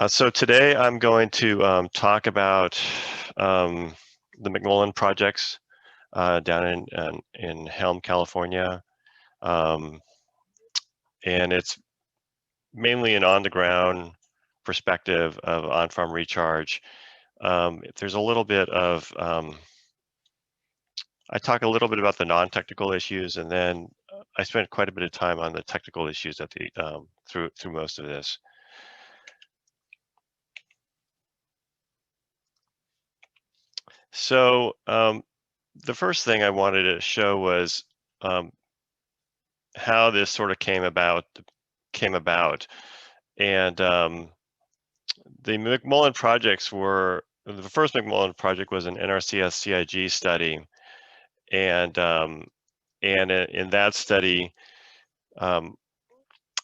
So today I'm going to talk about the McMullin projects down in Helm, California, um, and it's mainly an on-the-ground perspective of on-farm recharge. There's a little bit of I talk a little bit about the non-technical issues, and then I spent quite a bit of time on the technical issues at the through most of this. So the first thing I wanted to show was how this sort of came about, and the McMullin projects were the first McMullin project was an NRCS CIG study, and in that study,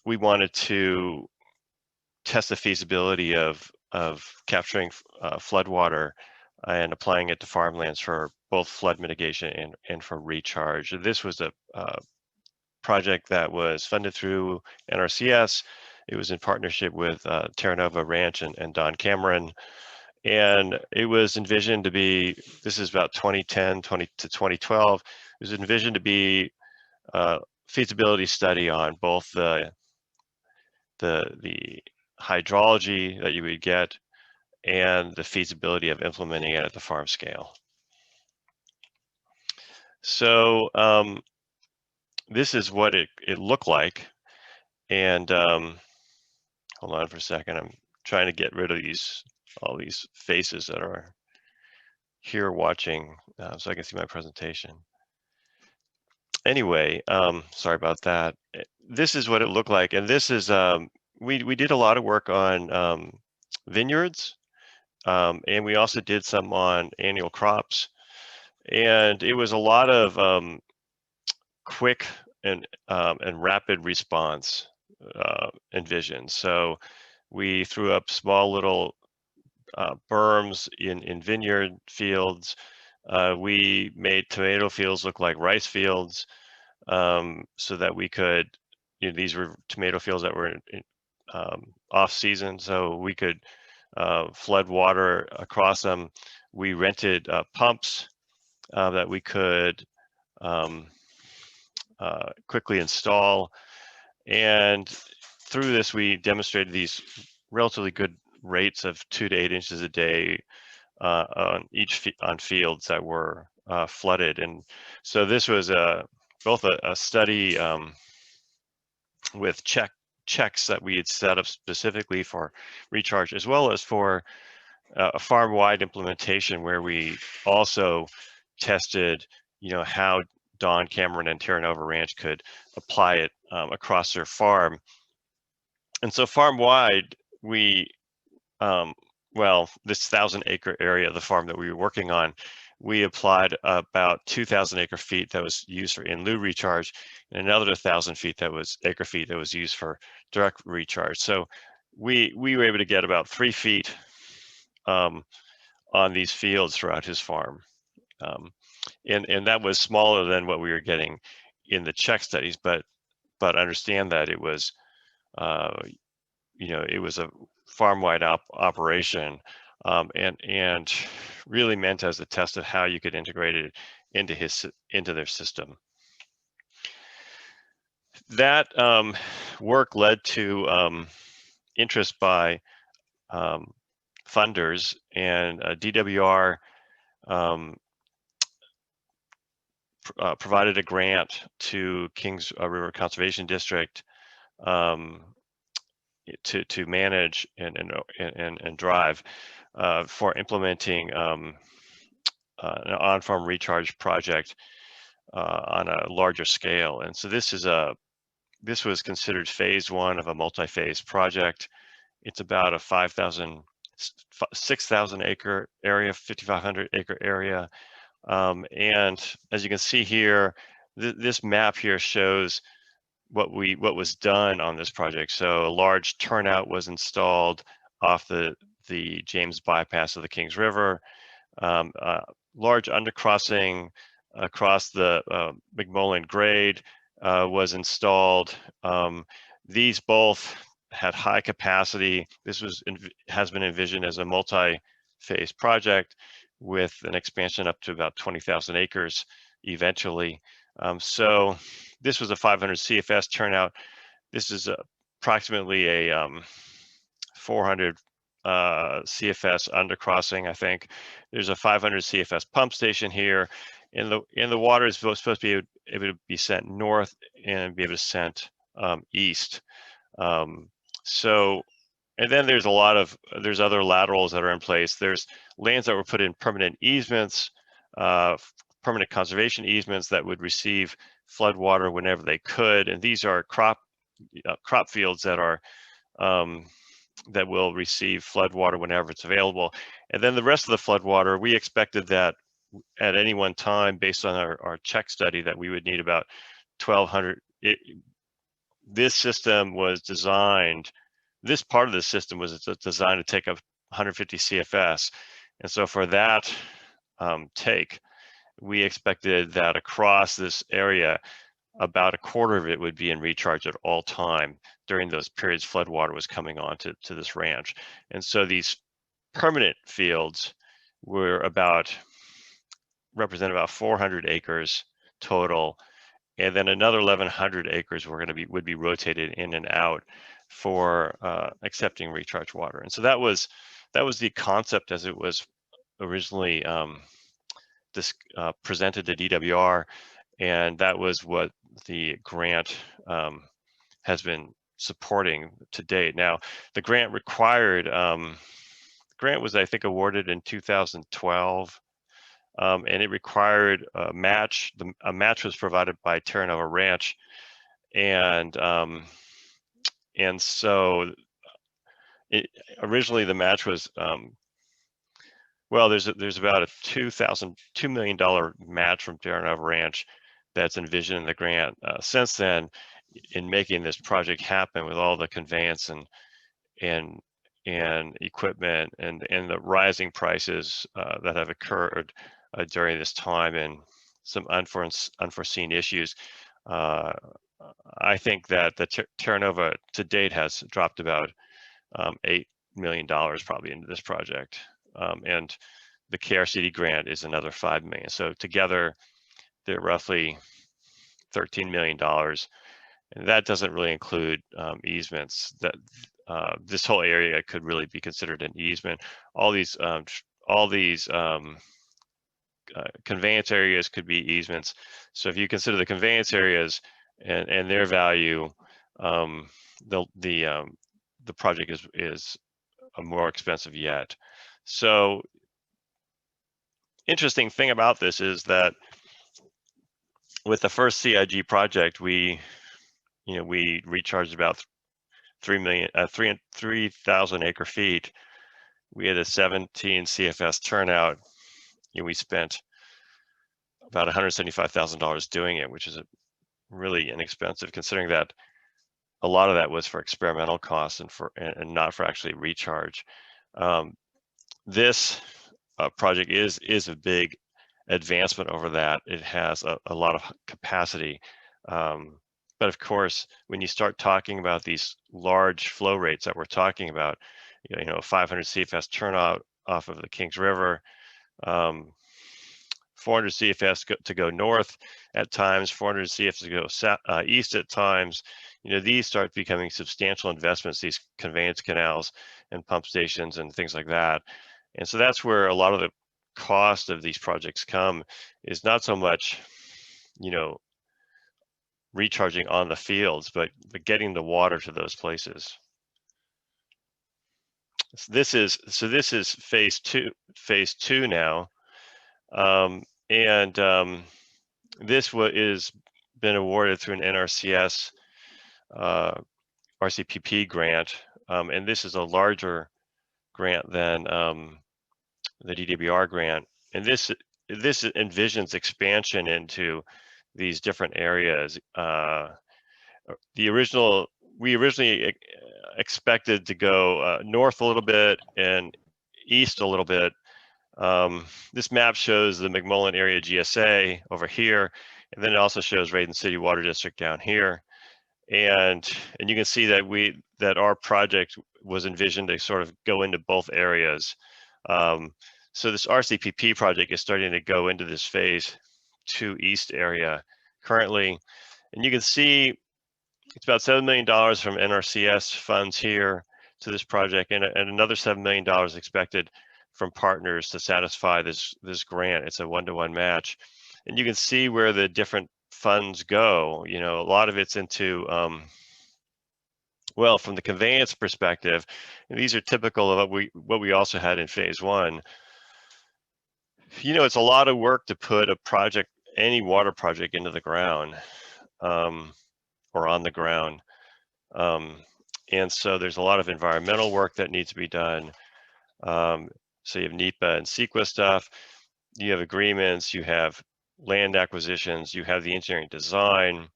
we wanted to test the feasibility of capturing floodwater and applying it to farmlands for both flood mitigation and for recharge. This was a project that was funded through NRCS. It was in partnership with Terra Nova Ranch and Don Cameron. And it was envisioned to be, this is about 2010 to 2012, it was envisioned to be a feasibility study on both the hydrology that you would get and the feasibility of implementing it at the farm scale. So this is what it looked like. And hold on for a second. I'm trying to get rid of all these faces that are here watching so I can see my presentation. Anyway, sorry about that. This is what it looked like. And this is, we did a lot of work on vineyards, and we also did some on annual crops. And it was a lot of quick and rapid response envisioned. So we threw up small little berms in vineyard fields. We made tomato fields look like rice fields, so that we could, these were tomato fields that were off season, so we could flood water across them. We rented pumps that we could quickly install. And through this, we demonstrated these relatively good rates of 2 to 8 inches a day on fields that were flooded. And so this was both a study with checks that we had set up specifically for recharge, as well as for a farm-wide implementation where we also tested, how Don Cameron and Terra Nova Ranch could apply it across their farm. And so farm-wide, we, well, this 1,000-acre area of the farm that we were working on, we applied about 2,000 acre-feet that was used for in lieu recharge, and another 1,000 acre-feet that was used for direct recharge. So we were able to get about 3 feet on these fields throughout his farm. And that was smaller than what we were getting in the check studies, but understand that it was, it was a farm-wide operation, and really meant as a test of how you could integrate it into their system. That work led to interest by funders, and DWR provided a grant to Kings River Conservation District to manage and drive for implementing an on-farm recharge project on a larger scale. And so this was considered phase 1 of a multi-phase project. It's about a 6,000 acre area, 5,500 acre area. And as you can see here, this map here shows what was done on this project. So a large turnout was installed off the James bypass of the Kings River. Large undercrossing across the McMullin grade was installed. These both had high capacity. This has been envisioned as a multi-phase project with an expansion up to about 20,000 acres eventually. So this was a 500 CFS turnout. This is approximately a 400 CFS undercrossing, I think. There's a 500 CFS pump station here, and the water is supposed to be able to be sent north and be able to sent east. So, and then there's other laterals that are in place. There's lands that were put in permanent easements, permanent conservation easements that would receive flood water whenever they could, and these are crop fields that are that will receive flood water whenever it's available. And then the rest of the flood water, we expected that at any one time, based on our check study, that we would need about 1,200. This system was designed, this part of the system was designed to take up 150 CFS. And so for that take, we expected that across this area, about a quarter of it would be in recharge at all time during those periods flood water was coming on to this ranch. And so these permanent fields were represent about 400 acres total, and then another 1,100 acres would be rotated in and out for accepting recharge water. And so that was the concept as it was originally presented to DWR, and that was what the grant has been supporting to date. Now, the grant was, I think, awarded in 2012, and it required a match. A match was provided by Terra Nova Ranch, and so originally the match was well, there's about a $2 million match from Terra Nova Ranch that's envisioned in the grant. Since then, in making this project happen with all the conveyance and equipment and the rising prices that have occurred during this time and some unforeseen issues, I think that the Terra Nova to date has dropped about $8 million probably into this project. And the KRCD grant is another $5 million. So together, they're roughly $13 million, and that doesn't really include easements. That this whole area could really be considered an easement. All these conveyance areas could be easements. So if you consider the conveyance areas and their value, the project is more expensive yet. So interesting thing about this is that with the first CIG project, we recharged about 3,000 acre feet. We had a 17 CFS turnout. We spent about $175,000 doing it, which is really inexpensive, considering that a lot of that was for experimental costs and not for actually recharge. This project is a big advancement over that. It has a lot of capacity, but of course, when you start talking about these large flow rates that we're talking about, 500 CFS turnout off of the Kings River, 400 CFS to go north at times, 400 CFS to go east at times. These start becoming substantial investments, these conveyance canals and pump stations and things like that. And so that's where a lot of the cost of these projects come, is not so much, recharging on the fields, but getting the water to those places. So this is phase two now, and this is been awarded through an NRCS RCPP grant, and this is a larger grant than the DWR grant, and this envisions expansion into these different areas. We originally expected to go north a little bit and east a little bit. This map shows the McMullin area GSA over here, and then it also shows Raiden City Water District down here. And you can see that that our project was envisioned to sort of go into both areas. So this RCPP project is starting to go into this phase 2 east area currently, and you can see it's about $7 million from NRCS funds here to this project, and another $7 million expected from partners to satisfy this grant. It's a 1-to-1 match, and you can see where the different funds go. You know, a lot of it's into well, from the conveyance perspective, and these are typical of what we also had in phase 1. You know, it's a lot of work to put a project, any water project, into the ground or on the ground. And so there's a lot of environmental work that needs to be done. So you have NEPA and CEQA stuff, you have agreements, you have land acquisitions, you have the engineering design,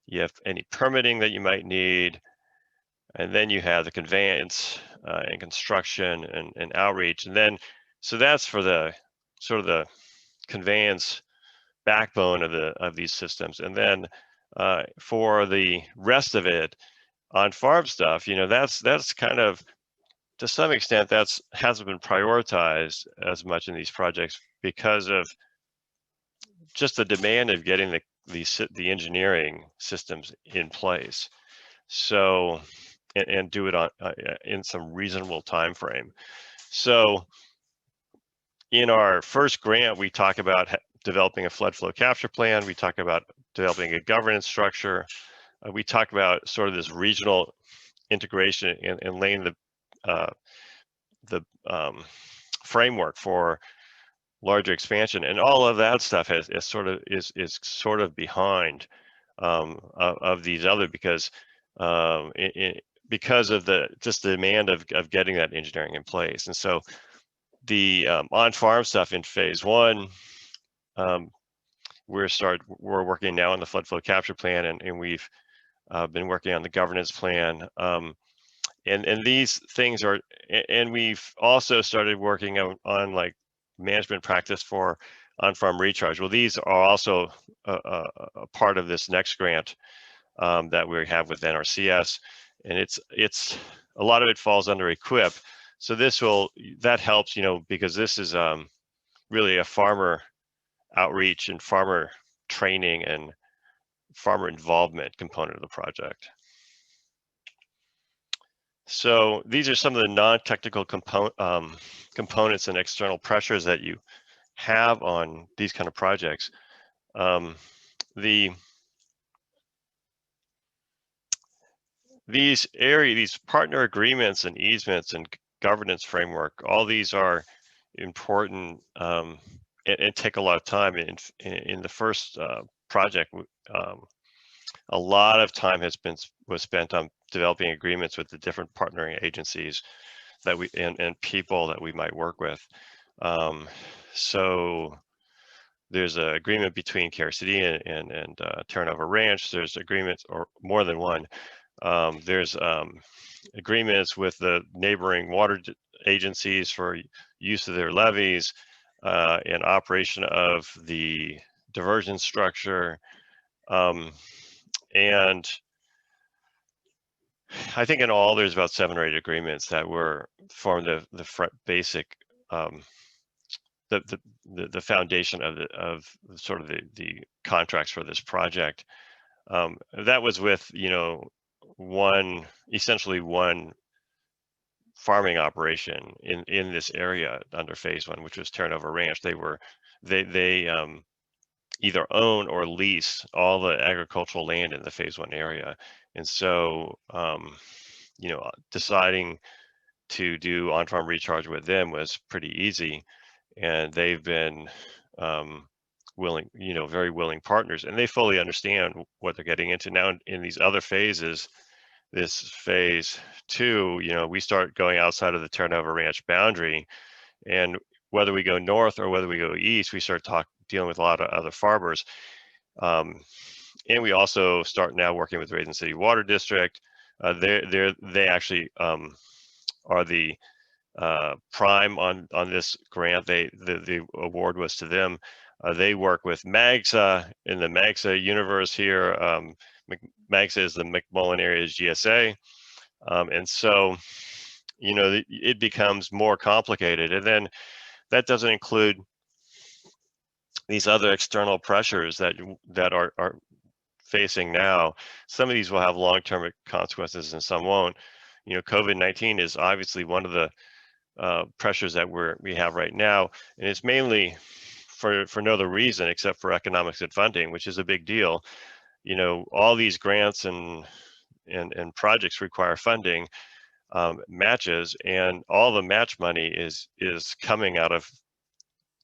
you have any permitting that you might need, and then you have the conveyance and construction and outreach. And then, so that's for the sort of the conveyance backbone of these systems. And then for the rest of it, on farm stuff, you know, that's kind of, to some extent, hasn't been prioritized as much in these projects because of just the demand of getting the engineering systems in place. So, and do it on in some reasonable time frame. So, in our first grant, we talk about developing a flood flow capture plan. We talk about developing a governance structure. We talk about sort of this regional integration and laying the framework for larger expansion, and all of that stuff is sort of behind of these other, because because of the demand of getting that engineering in place. And so the on-farm stuff in phase 1, we're working now on the flood flow capture plan, and we've been working on the governance plan. And these things are, and we've also started working on like management practice for on-farm recharge. Well, these are also a part of this next grant that we have with NRCS, and it's a lot of it falls under equip. So that helps, you know, because this is really a farmer outreach and farmer training and farmer involvement component of the project. So these are some of the non-technical components and external pressures that you have on these kind of projects. These partner agreements and easements and governance framework, all these are important and take a lot of time. In the first project, a lot of time was spent on developing agreements with the different partnering agencies that and people that we might work with. So there's an agreement between Carol City and Terranova Ranch. There's agreements, or more than one. There's agreements with the neighboring water agencies for use of their levees and operation of the diversion structure. And I think in all, there's about 7 or 8 agreements that form the basic, the foundation of sort of the contracts for this project. That was with, you know, essentially one farming operation in this area under phase 1, which was Terranova Ranch. They either own or lease all the agricultural land in the phase 1 area. And so, you know, deciding to do on-farm recharge with them was pretty easy. And they've been willing, you know, very willing partners, and they fully understand what they're getting into. Now in these other phases, this phase 2, you know, we start going outside of the Terranova Ranch boundary, and whether we go north or whether we go east, we start dealing with a lot of other farmers. And we also start now working with Raisin City Water District. They actually are the prime on this grant. The award was to them. They work with MAGSA in the MAGSA universe here. MAGSA is the McMullin Areas GSA. And so, it becomes more complicated. And then that doesn't include these other external pressures that are facing now. Some of these will have long-term consequences and some won't. COVID-19 is obviously one of the pressures that we have right now, and it's mainly for no other reason except for economics and funding, which is a big deal. All these grants and projects require funding, matches, and all the match money is coming out of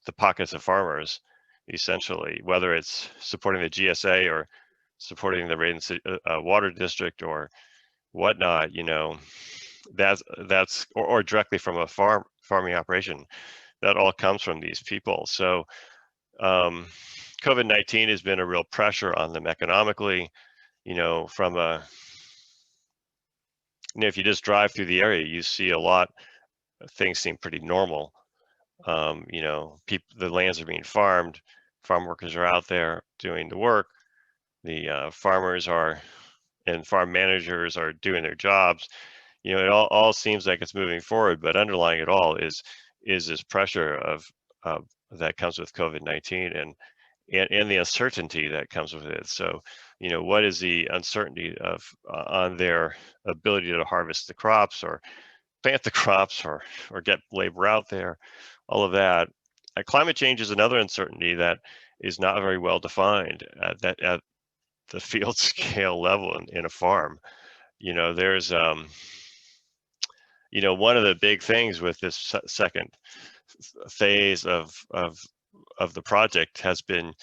the pockets of farmers, essentially, whether it's supporting the GSA or supporting the Raiden City Water District or whatnot. That's or directly from a farming operation. That all comes from these people. So COVID-19 has been a real pressure on them economically. From a if you just drive through the area, you see a lot of things seem pretty normal. The lands are being farmed, farm workers are out there doing the work, the farmers are and farm managers are doing their jobs. It all seems like it's moving forward, but underlying it all is this pressure of that comes with COVID-19 and the uncertainty that comes with it. So, what is the uncertainty of on their ability to harvest the crops or plant the crops or get labor out there, all of that. Climate change is another uncertainty that is not very well defined at the field scale level in a farm. There's one of the big things with this second phase of the project has been,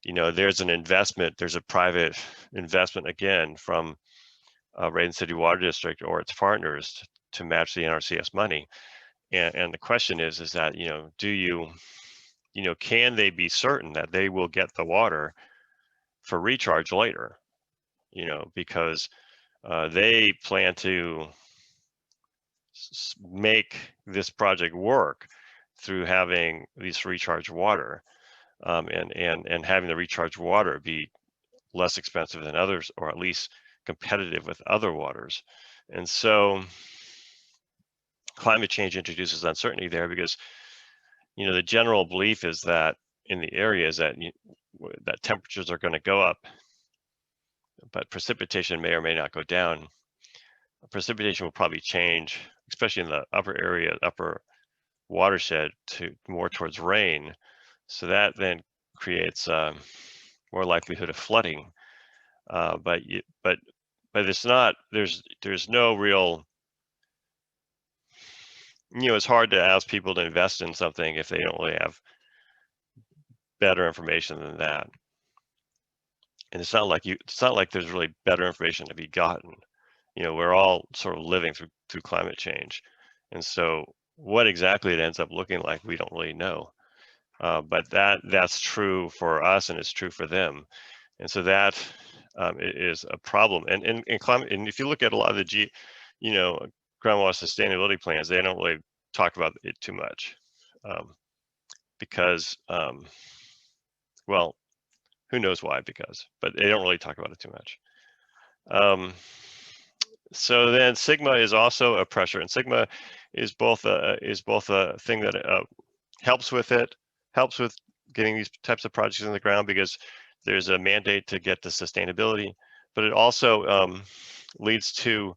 there's an investment, there's a private investment again from Raiden City Water District or its partners to match the NRCS money. And the question is that, do you, can they be certain that they will get the water for recharge later? Because they plan to make this project work through having these recharge water, and having the recharge water be less expensive than others, or at least competitive with other waters. And so climate change introduces uncertainty there because, the general belief is that in the area is that that temperatures are going to go up, but precipitation may or may not go down. Precipitation will probably change, especially in the upper watershed, to more towards rain. So that then creates more likelihood of flooding. But it's not. There's no real. It's hard to ask people to invest in something if they don't really have better information than that. And it's not like there's really better information to be gotten. We're all sort of living through climate change, and so what exactly it ends up looking like, we don't really know. But that's true for us, and it's true for them, and so that is a problem. And climate, and if you look at a lot of the groundwater sustainability plans, they don't really talk about it too much, because well, who knows why? But they don't really talk about it too much. So then sigma is also a pressure, and sigma is both a thing that helps with getting these types of projects in the ground, because there's a mandate to get to sustainability, but it also leads to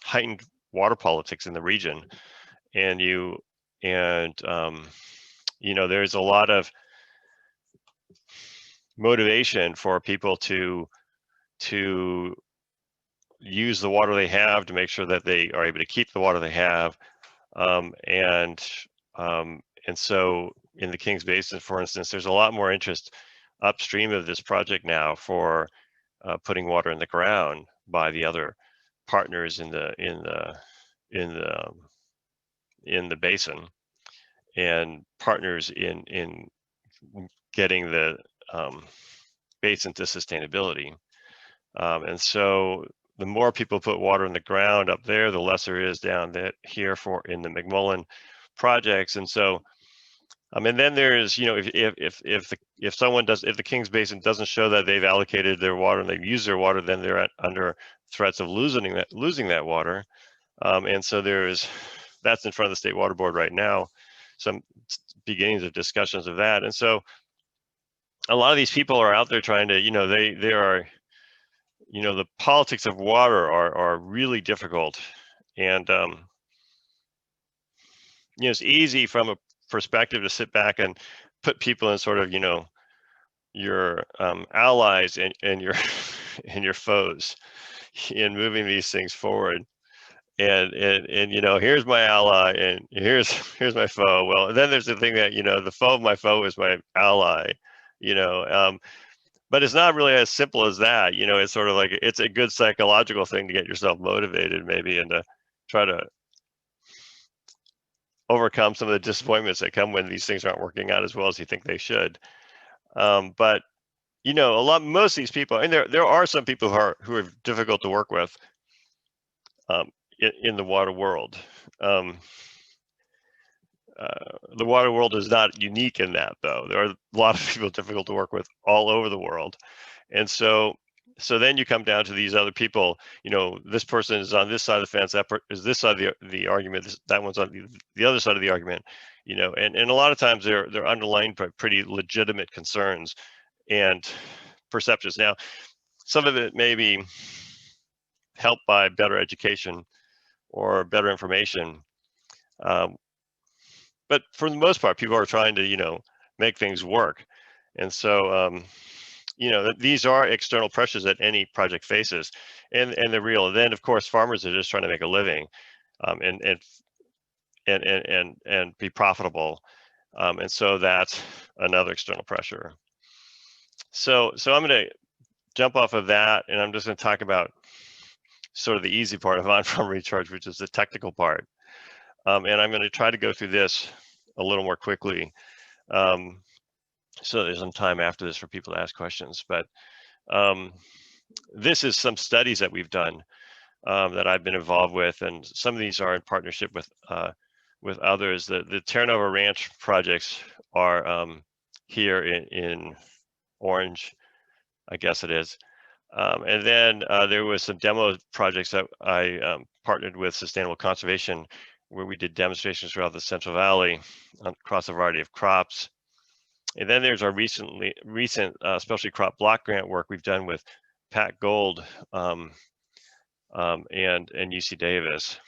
heightened water politics in the region. And there's a lot of motivation for people to use the water they have, to make sure that they are able to keep the water they have. And so in the Kings Basin, for instance, there's a lot more interest upstream of this project now for putting water in the ground by the other partners in the basin, and partners in getting the basin to sustainability. And so the more people put water in the ground up there, the less there is down here in the McMullin projects. And so, and then there's, if the Kings Basin doesn't show that they've allocated their water and they've used their water, then they're under threats of losing that water. And so that's in front of the State Water Board right now, some beginnings of discussions of that. And so a lot of these people are out there trying to, they are, the politics of water are really difficult. And, it's easy from a perspective to sit back and put people in sort of, your allies and your and your foes in moving these things forward. And here's my ally and here's my foe. Well, then there's the thing that, the foe of my foe is my ally, but it's not really as simple as that. It's sort of like, it's a good psychological thing to get yourself motivated maybe, and to try to overcome some of the disappointments that come when these things aren't working out as well as you think they should. But most of these people, and there are some people who are difficult to work with in the water world. The water world is not unique in that, though. There are a lot of people difficult to work with all over the world. And so then you come down to these other people, this person is on this side of the fence, that is this side of the argument, that one's on the other side of the argument, and a lot of times they're underlying pretty legitimate concerns and perceptions. Now, some of it may be helped by better education or better information. But for the most part, people are trying to, make things work. And so, these are external pressures that any project faces, and they're real. And then, of course, farmers are just trying to make a living, and be profitable. And so that's another external pressure. So I'm going to jump off of that, and I'm just going to talk about sort of the easy part of on-farm recharge, which is the technical part. And I'm going to try to go through this a little more quickly, so there's some time after this for people to ask questions. But this is some studies that we've done that I've been involved with, and some of these are in partnership with others. The Terra Nova Ranch projects are here in orange, I guess it is. And then there was some demo projects that I partnered with Sustainable Conservation, where we did demonstrations throughout the Central Valley across a variety of crops. And then there's our recent specialty crop block grant work we've done with Pat Gold and UC Davis.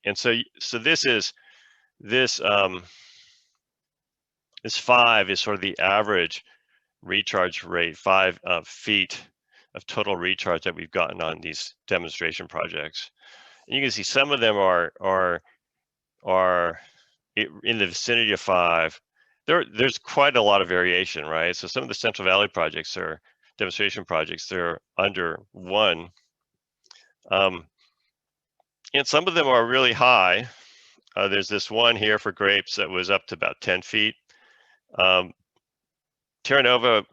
And so this 5 is sort of the average recharge rate, 5 feet of total recharge that we've gotten on these demonstration projects. And you can see some of them are in the vicinity of 5. There's quite a lot of variation, right? So some of the Central Valley projects are demonstration projects, they're under 1. And some of them are really high. There's this one here for grapes that was up to about 10 feet. Terra Nova,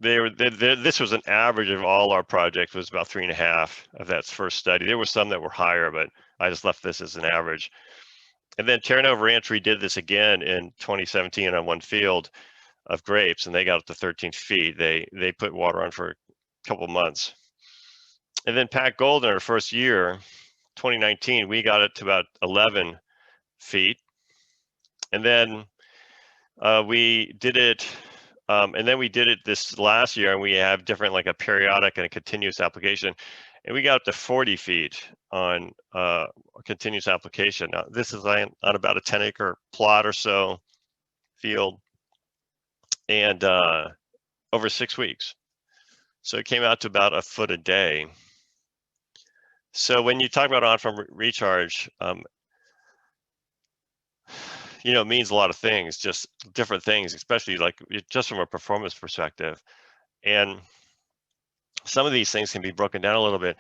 this was an average of all our projects, was about 3.5 of that first study. There were some that were higher, but I just left this as an average. And then Terra Nova Ranch redid this again in 2017 on one field of grapes, and they got up to 13 feet. They put water on for a couple months. And then Pat Gold in our first year, 2019, we got it to about 11 feet. And then we did it, this last year, and we have different, like a periodic and a continuous application. And we got up to 40 feet on a continuous application. Now, this is on about a 10-acre plot or so field, and over 6 weeks. So it came out to about a foot a day. So when you talk about on-farm recharge, it means a lot of things, just different things, especially like just from a performance perspective. And some of these things can be broken down a little bit.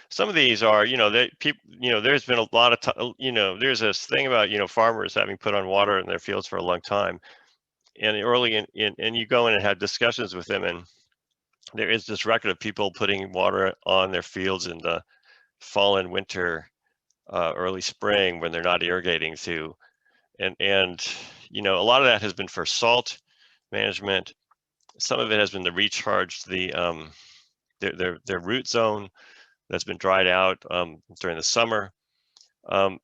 Some of these are, there's been a lot of, there's this thing about, farmers having put on water in their fields for a long time. And early and you go in and have discussions with them, and there is this record of people putting water on their fields in the fall and winter, early spring, when they're not irrigating too. And a lot of that has been for salt management. Some of it has been to recharge their root zone. that's been dried out during the summer. Some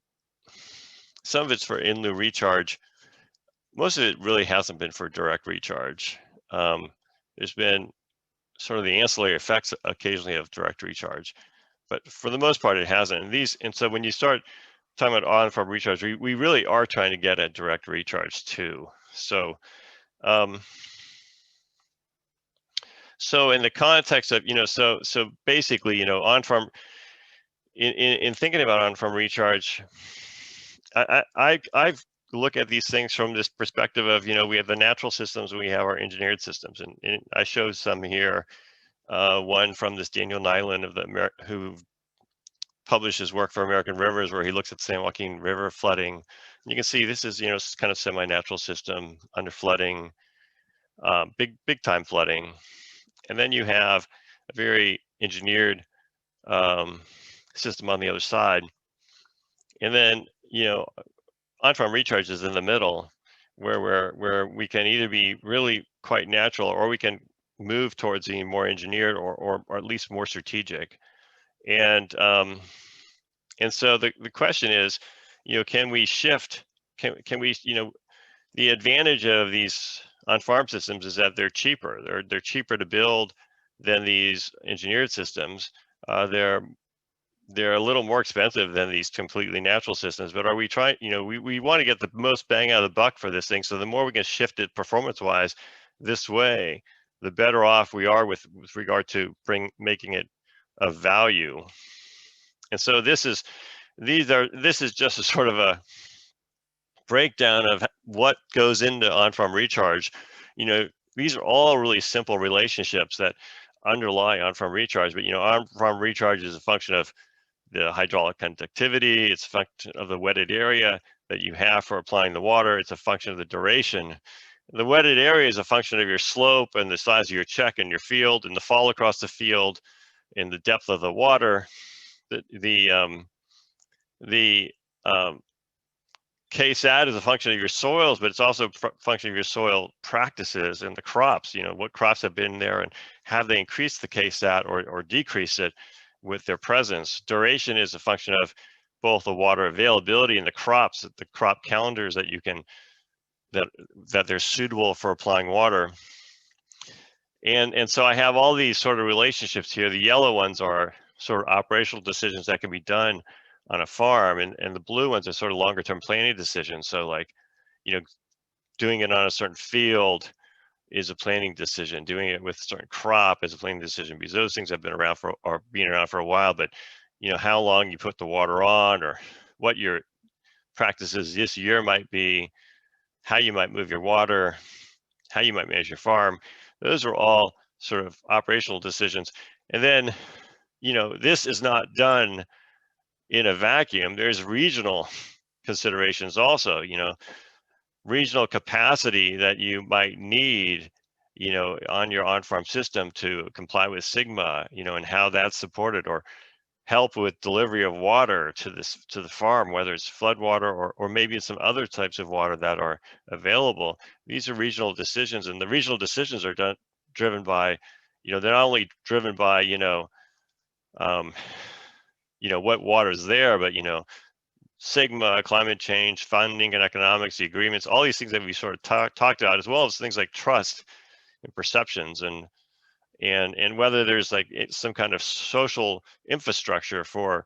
of it's for in-lieu recharge. Most of it really hasn't been for direct recharge. There's been sort of the ancillary effects occasionally of direct recharge, but for the most part, it hasn't. And so when you start talking about on-farm recharge, we really are trying to get at direct recharge too. So, so in the context of, so basically, on-farm, in thinking about on-farm recharge, I've look at these things from this perspective of, we have the natural systems and we have our engineered systems, and I show some here. One from this Daniel Nyland who published his work for American Rivers, where he looks at San Joaquin River flooding. And you can see this is, kind of semi-natural system under flooding, big time flooding, and then you have a very engineered system on the other side, and then on-farm recharge is in the middle, where we can either be really quite natural, or we can move towards being more engineered, or at least more strategic. And so the question is, can we shift? Can we, the advantage of these on-farm systems is that they're cheaper. They're cheaper to build than these engineered systems. They're a little more expensive than these completely natural systems, but are we trying, we want to get the most bang out of the buck for this thing. So the more we can shift it performance-wise this way, the better off we are with regard to making it of value. And so this is just a sort of a breakdown of what goes into on-farm recharge. These are all really simple relationships that underlie on-farm recharge, but on-farm recharge is a function of the hydraulic conductivity, it's a function of the wetted area that you have for applying the water, it's a function of the duration. The wetted area is a function of your slope and the size of your check in your field, and the fall across the field, and the depth of the water. The KSAT is a function of your soils, but it's also a function of your soil practices and the crops. What crops have been there, and have they increased the KSAT or decreased it with their presence. Duration is a function of both the water availability and the crops, the crop calendars that you can, that they're suitable for applying water. And so I have all these sort of relationships here. The yellow ones are sort of operational decisions that can be done on a farm, and the blue ones are sort of longer term planning decisions. So like, doing it on a certain field is a planning decision. Doing it with a certain crop is a planning decision, because those things have been around being around for a while. But how long you put the water on, or what your practices this year might be, how you might move your water, how you might manage your farm, those are all sort of operational decisions. And then, this is not done in a vacuum. There's regional considerations also, regional capacity that you might need, on your on-farm system to comply with Sigma, and how that's supported, or help with delivery of water to the farm, whether it's flood water or maybe some other types of water that are available. These are regional decisions, and the regional decisions are driven by, they're not only driven by, what water is there, but Sigma, climate change, funding and economics, the agreements, all these things that we sort of talked about, as well as things like trust and perceptions, and whether there's like some kind of social infrastructure for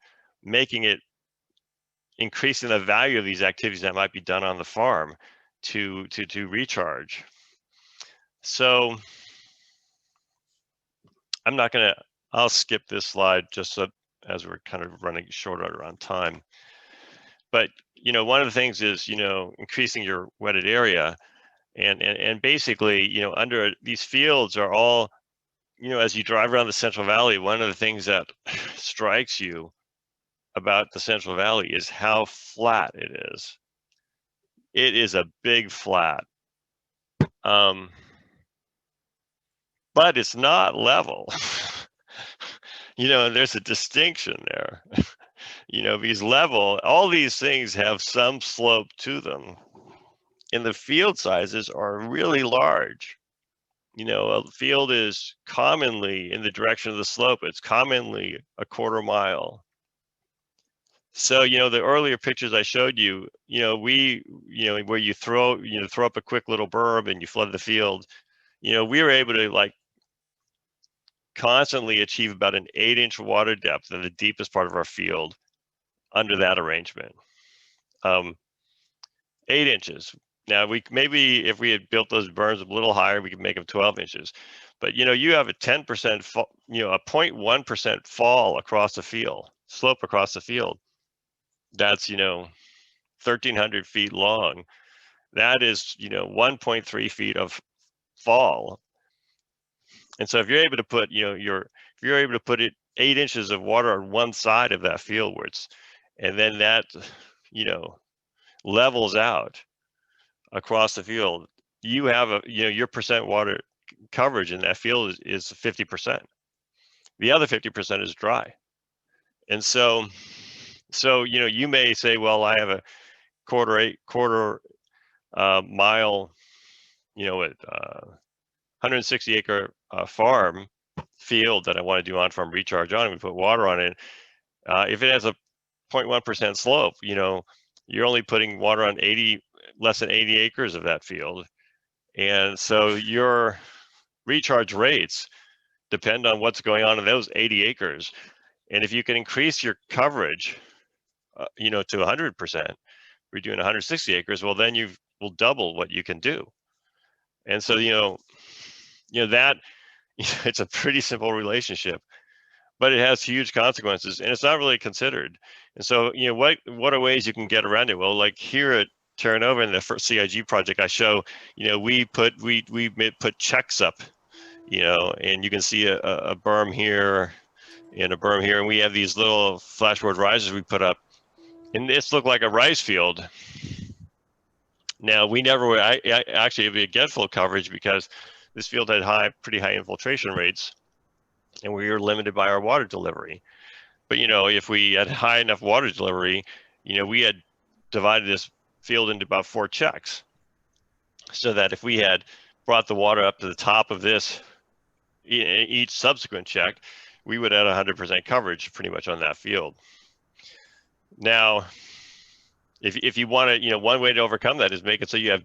increasing the value of these activities that might be done on the farm to recharge. So I'll skip this slide just so, as we're kind of running shorter on time. But one of the things is increasing your wetted area, and basically under these fields are all, as you drive around the Central Valley, one of the things that strikes you about the Central Valley is how flat it is. It is a big flat, but it's not level. There's a distinction there. Because level, all these things have some slope to them, and the field sizes are really large. a field is commonly in the direction of the slope. It's commonly a quarter mile. So, the earlier pictures I showed you, where you throw up a quick little berm and you flood the field, we were able to like constantly achieve about an 8-inch water depth in the deepest part of our field under that arrangement. 8 inches. Now maybe if we had built those berms a little higher, we could make them 12 inches. But you have a 10% fall, a 0.1% fall across the field, slope across the field. That's 1,300 feet long. That is 1.3 feet of fall. And so if you're able to put if you're able to put it 8 inches of water on one side of that fieldwards, and then that levels out across the field, you have your percent water coverage in that field is 50%. The other 50% is dry. And so you may say, well, I have a quarter mile, 160 acre farm field that I want to do on-farm recharge on, and we put water on it. If it has a 0.1% slope, you're only putting water on less than 80 acres of that field. And so your recharge rates depend on what's going on in those 80 acres. And if you can increase your coverage, to 100%, we're doing 160 acres, well, then you will double what you can do. And so, that it's a pretty simple relationship, but it has huge consequences, and it's not really considered. And so, what are ways you can get around it? Well, like here at Terra Nova in the first CIG project, I show, we put checks up, and you can see a berm here and a berm here, and we have these little flashboard risers we put up, and this looked like a rice field. Now we never, I actually we get full coverage because this field had pretty high infiltration rates, and we were limited by our water delivery. But if we had high enough water delivery, we had divided this field into about 4 checks, so that if we had brought the water up to the top of this each subsequent check, we would have 100% coverage pretty much on that field. Now, if you want to, one way to overcome that is make it so you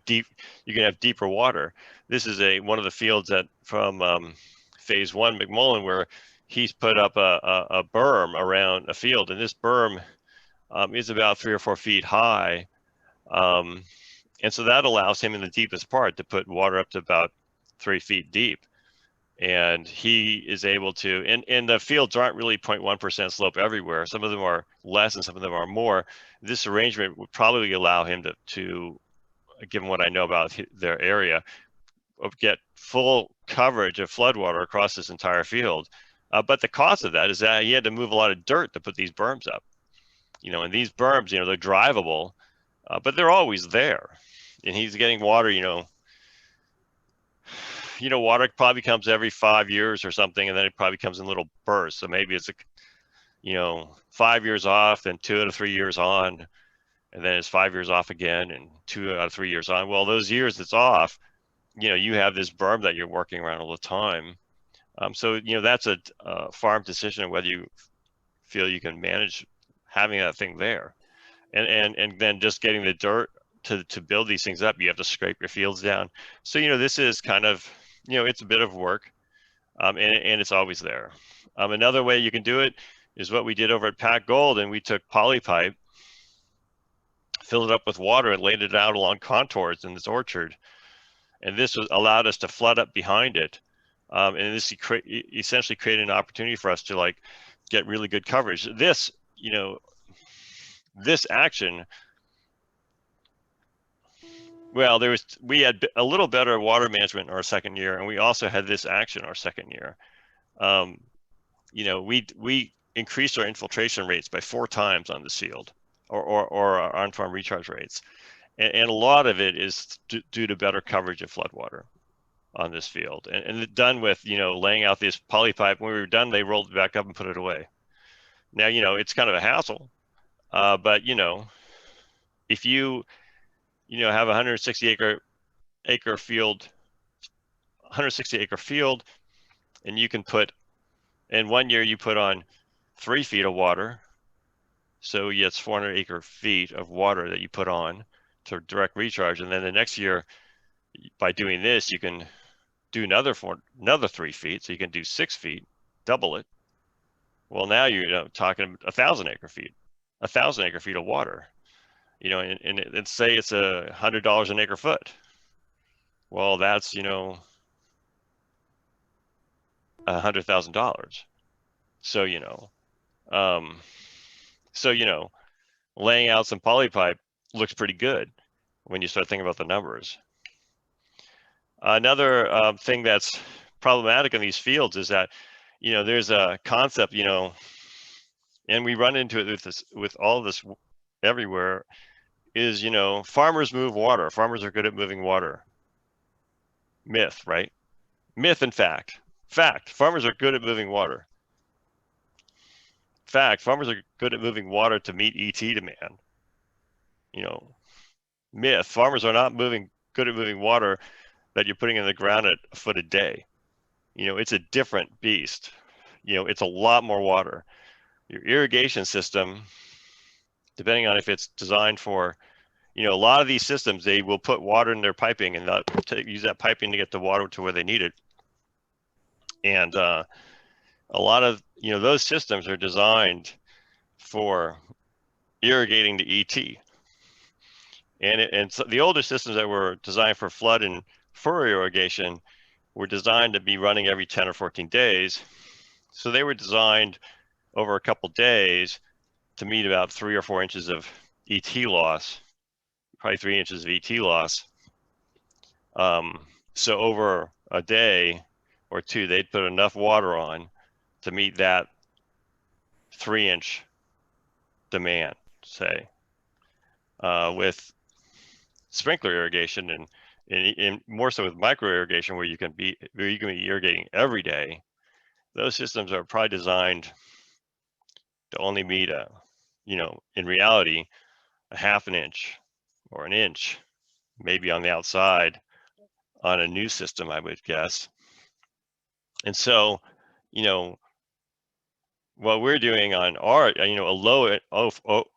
can have deeper water. This is one of the fields that from phase 1 McMullin, where he's put up a berm around a field, and this berm is about 3 or 4 feet high, and so that allows him in the deepest part to put water up to about 3 feet deep. And he is able to, and the fields aren't really 0.1% slope everywhere. Some of them are less and some of them are more. This arrangement would probably allow him to given what I know about their area, get full coverage of floodwater across this entire field. But the cost of that is that he had to move a lot of dirt to put these berms up. And these berms, they're drivable, but they're always there. And he's getting water, water probably comes every 5 years or something, and then it probably comes in little bursts. So maybe it's 5 years off, and 2 out of 3 years on, and then it's 5 years off again, and 2 out of 3 years on. Well, those years it's off, you have this berm that you're working around all the time. So that's a farm decision whether you feel you can manage having that thing there, and then just getting the dirt to build these things up. You have to scrape your fields down. So this is kind of it's a bit of work, and it's always there. Another way you can do it is what we did over at Pack Gold, and we took polypipe, filled it up with water, and laid it out along contours in this orchard. And this allowed us to flood up behind it, and this essentially created an opportunity for us to get really good coverage. This this action, well, we had a little better water management in our second year, and we also had this action our second year. We increased our infiltration rates by 4 times on this field, or our on-farm recharge rates, and a lot of it is due to better coverage of floodwater on this field, and done with laying out this polypipe. When we were done, they rolled it back up and put it away. Now it's kind of a hassle, but if you have a 160 acre field, 160 acre field, and you can put, in 1 year you put on 3 feet of water. So it's 400 acre feet of water that you put on to direct recharge. And then the next year, by doing this, you can do another 3 feet. So you can do 6 feet, double it. Well, now you're talking 1,000 acre feet, 1,000 acre feet of water, and say it's $100 an acre foot. Well, that's, $100,000. So, laying out some polypipe looks pretty good when you start thinking about the numbers. Another thing that's problematic in these fields is that, there's a concept, and we run into it with all of this everywhere, is, farmers move water. Farmers are good at moving water. Myth, right? Myth and fact. Fact, farmers are good at moving water. Fact, farmers are good at moving water to meet ET demand. Myth, farmers are not good at moving water that you're putting in the ground at a foot a day. It's a different beast. It's a lot more water. Your irrigation system, depending on if it's designed for, a lot of these systems, they will put water in their piping and use that piping to get the water to where they need it. And a lot of, those systems are designed for irrigating the ET. And so the older systems that were designed for flood and furrow irrigation were designed to be running every 10 or 14 days. So they were designed over a couple days to meet about 3 or 4 inches of ET loss, probably 3 inches of ET loss. So over a day or two, they'd put enough water on to meet that 3-inch demand, say. With sprinkler irrigation and more so with micro irrigation, where you can be irrigating every day, those systems are probably designed to only meet in reality, a 1/2 inch or an inch, maybe on the outside on a new system, I would guess. And so, what we're doing on our, a low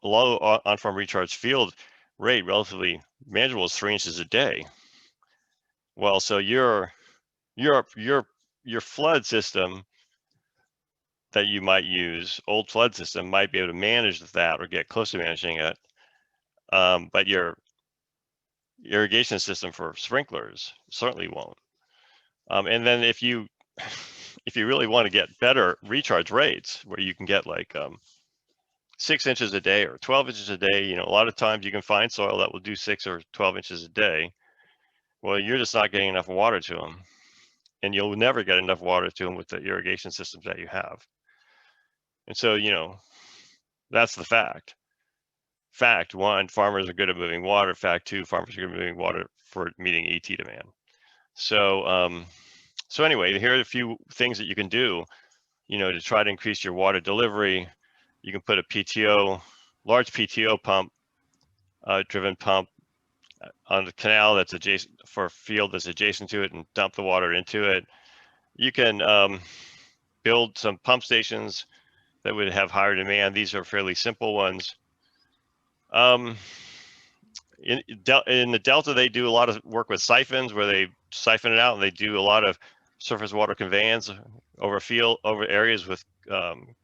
on-farm recharge field rate, relatively manageable, is 3 inches a day. Well, so your flood system that you might use, old flood system, might be able to manage that or get close to managing it. But your irrigation system for sprinklers certainly won't. And then if you really want to get better recharge rates, where you can get like 6 inches a day or 12 inches a day, a lot of times you can find soil that will do 6 or 12 inches a day. Well, you're just not getting enough water to them, and you'll never get enough water to them with the irrigation systems that you have. And so, that's the fact. Fact one, farmers are good at moving water. Fact two, farmers are good at moving water for meeting ET demand. So, so anyway, here are a few things that you can do, to try to increase your water delivery. You can put a large PTO pump, driven pump on the canal that's adjacent for a field that's adjacent to it, and dump the water into it. You can build some pump stations that would have higher demand. These are fairly simple ones. In the Delta, they do a lot of work with siphons, where they siphon it out, and they do a lot of surface water conveyance over areas with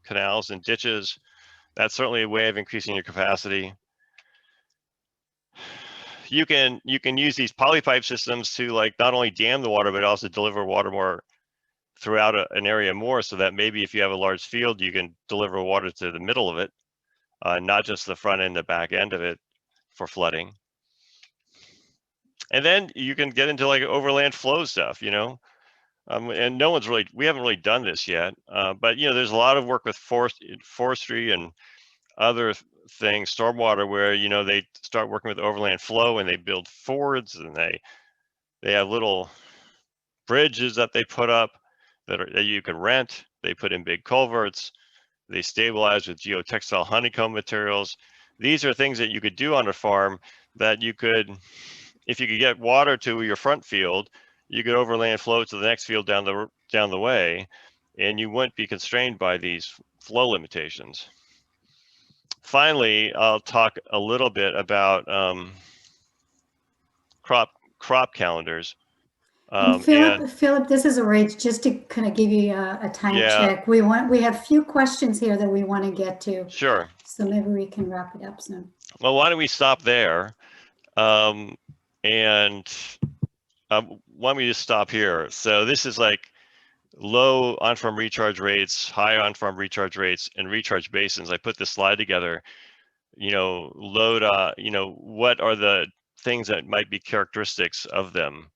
canals and ditches. That's certainly a way of increasing your capacity. You can use these polypipe systems to not only dam the water, but also deliver water more throughout an area more, so that maybe if you have a large field, you can deliver water to the middle of it, not just the front end, the back end of it for flooding. And then you can get into overland flow stuff, and we haven't really done this yet, but there's a lot of work with forestry and other things, stormwater, where they start working with overland flow, and they build fords, and they have little bridges that they put up that you can rent. They put in big culverts. They stabilize with geotextile honeycomb materials. These are things that you could do on a farm that you could, if you could get water to your front field, you could overland flow to the next field down the way, and you wouldn't be constrained by these flow limitations. Finally, I'll talk a little bit about crop calendars. And Philip, this is a rate just to kind of give you a time check. We have a few questions here that we want to get to. Sure. So maybe we can wrap it up soon. Well, why don't we stop there? Why don't we just stop here? So this is like low on-farm recharge rates, high on-farm recharge rates, and recharge basins. I put this slide together. What are the things that might be characteristics of them?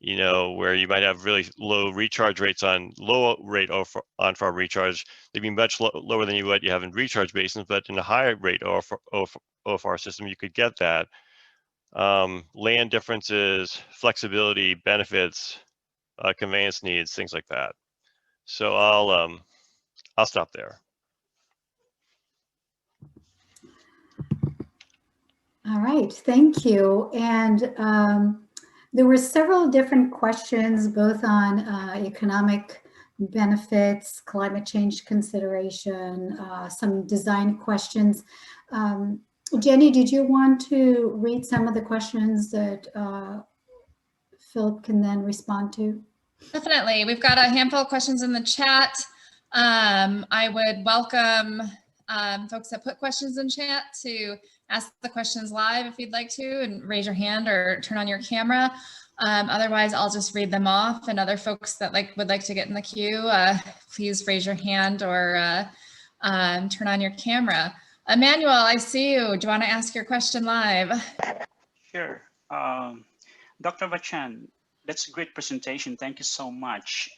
Where you might have really low recharge rates on low rate on-farm recharge. They'd be much lower than what you have in recharge basins, but in a high rate OFR system, you could get that. Land differences, flexibility, benefits, conveyance needs, things like that. So I'll stop there. All right, thank you. And there were several different questions, both on economic benefits, climate change consideration, some design questions. Jenny, did you want to read some of the questions that Philip can then respond to? Definitely. We've got a handful of questions in the chat. I would welcome folks that put questions in chat to ask the questions live if you'd like to, and raise your hand or turn on your camera. Otherwise, I'll just read them off, and other folks that would like to get in the queue, please raise your hand or turn on your camera. Emmanuel, I see you. Do you want to ask your question live? Sure. Dr. Bachand, that's a great presentation. Thank you so much.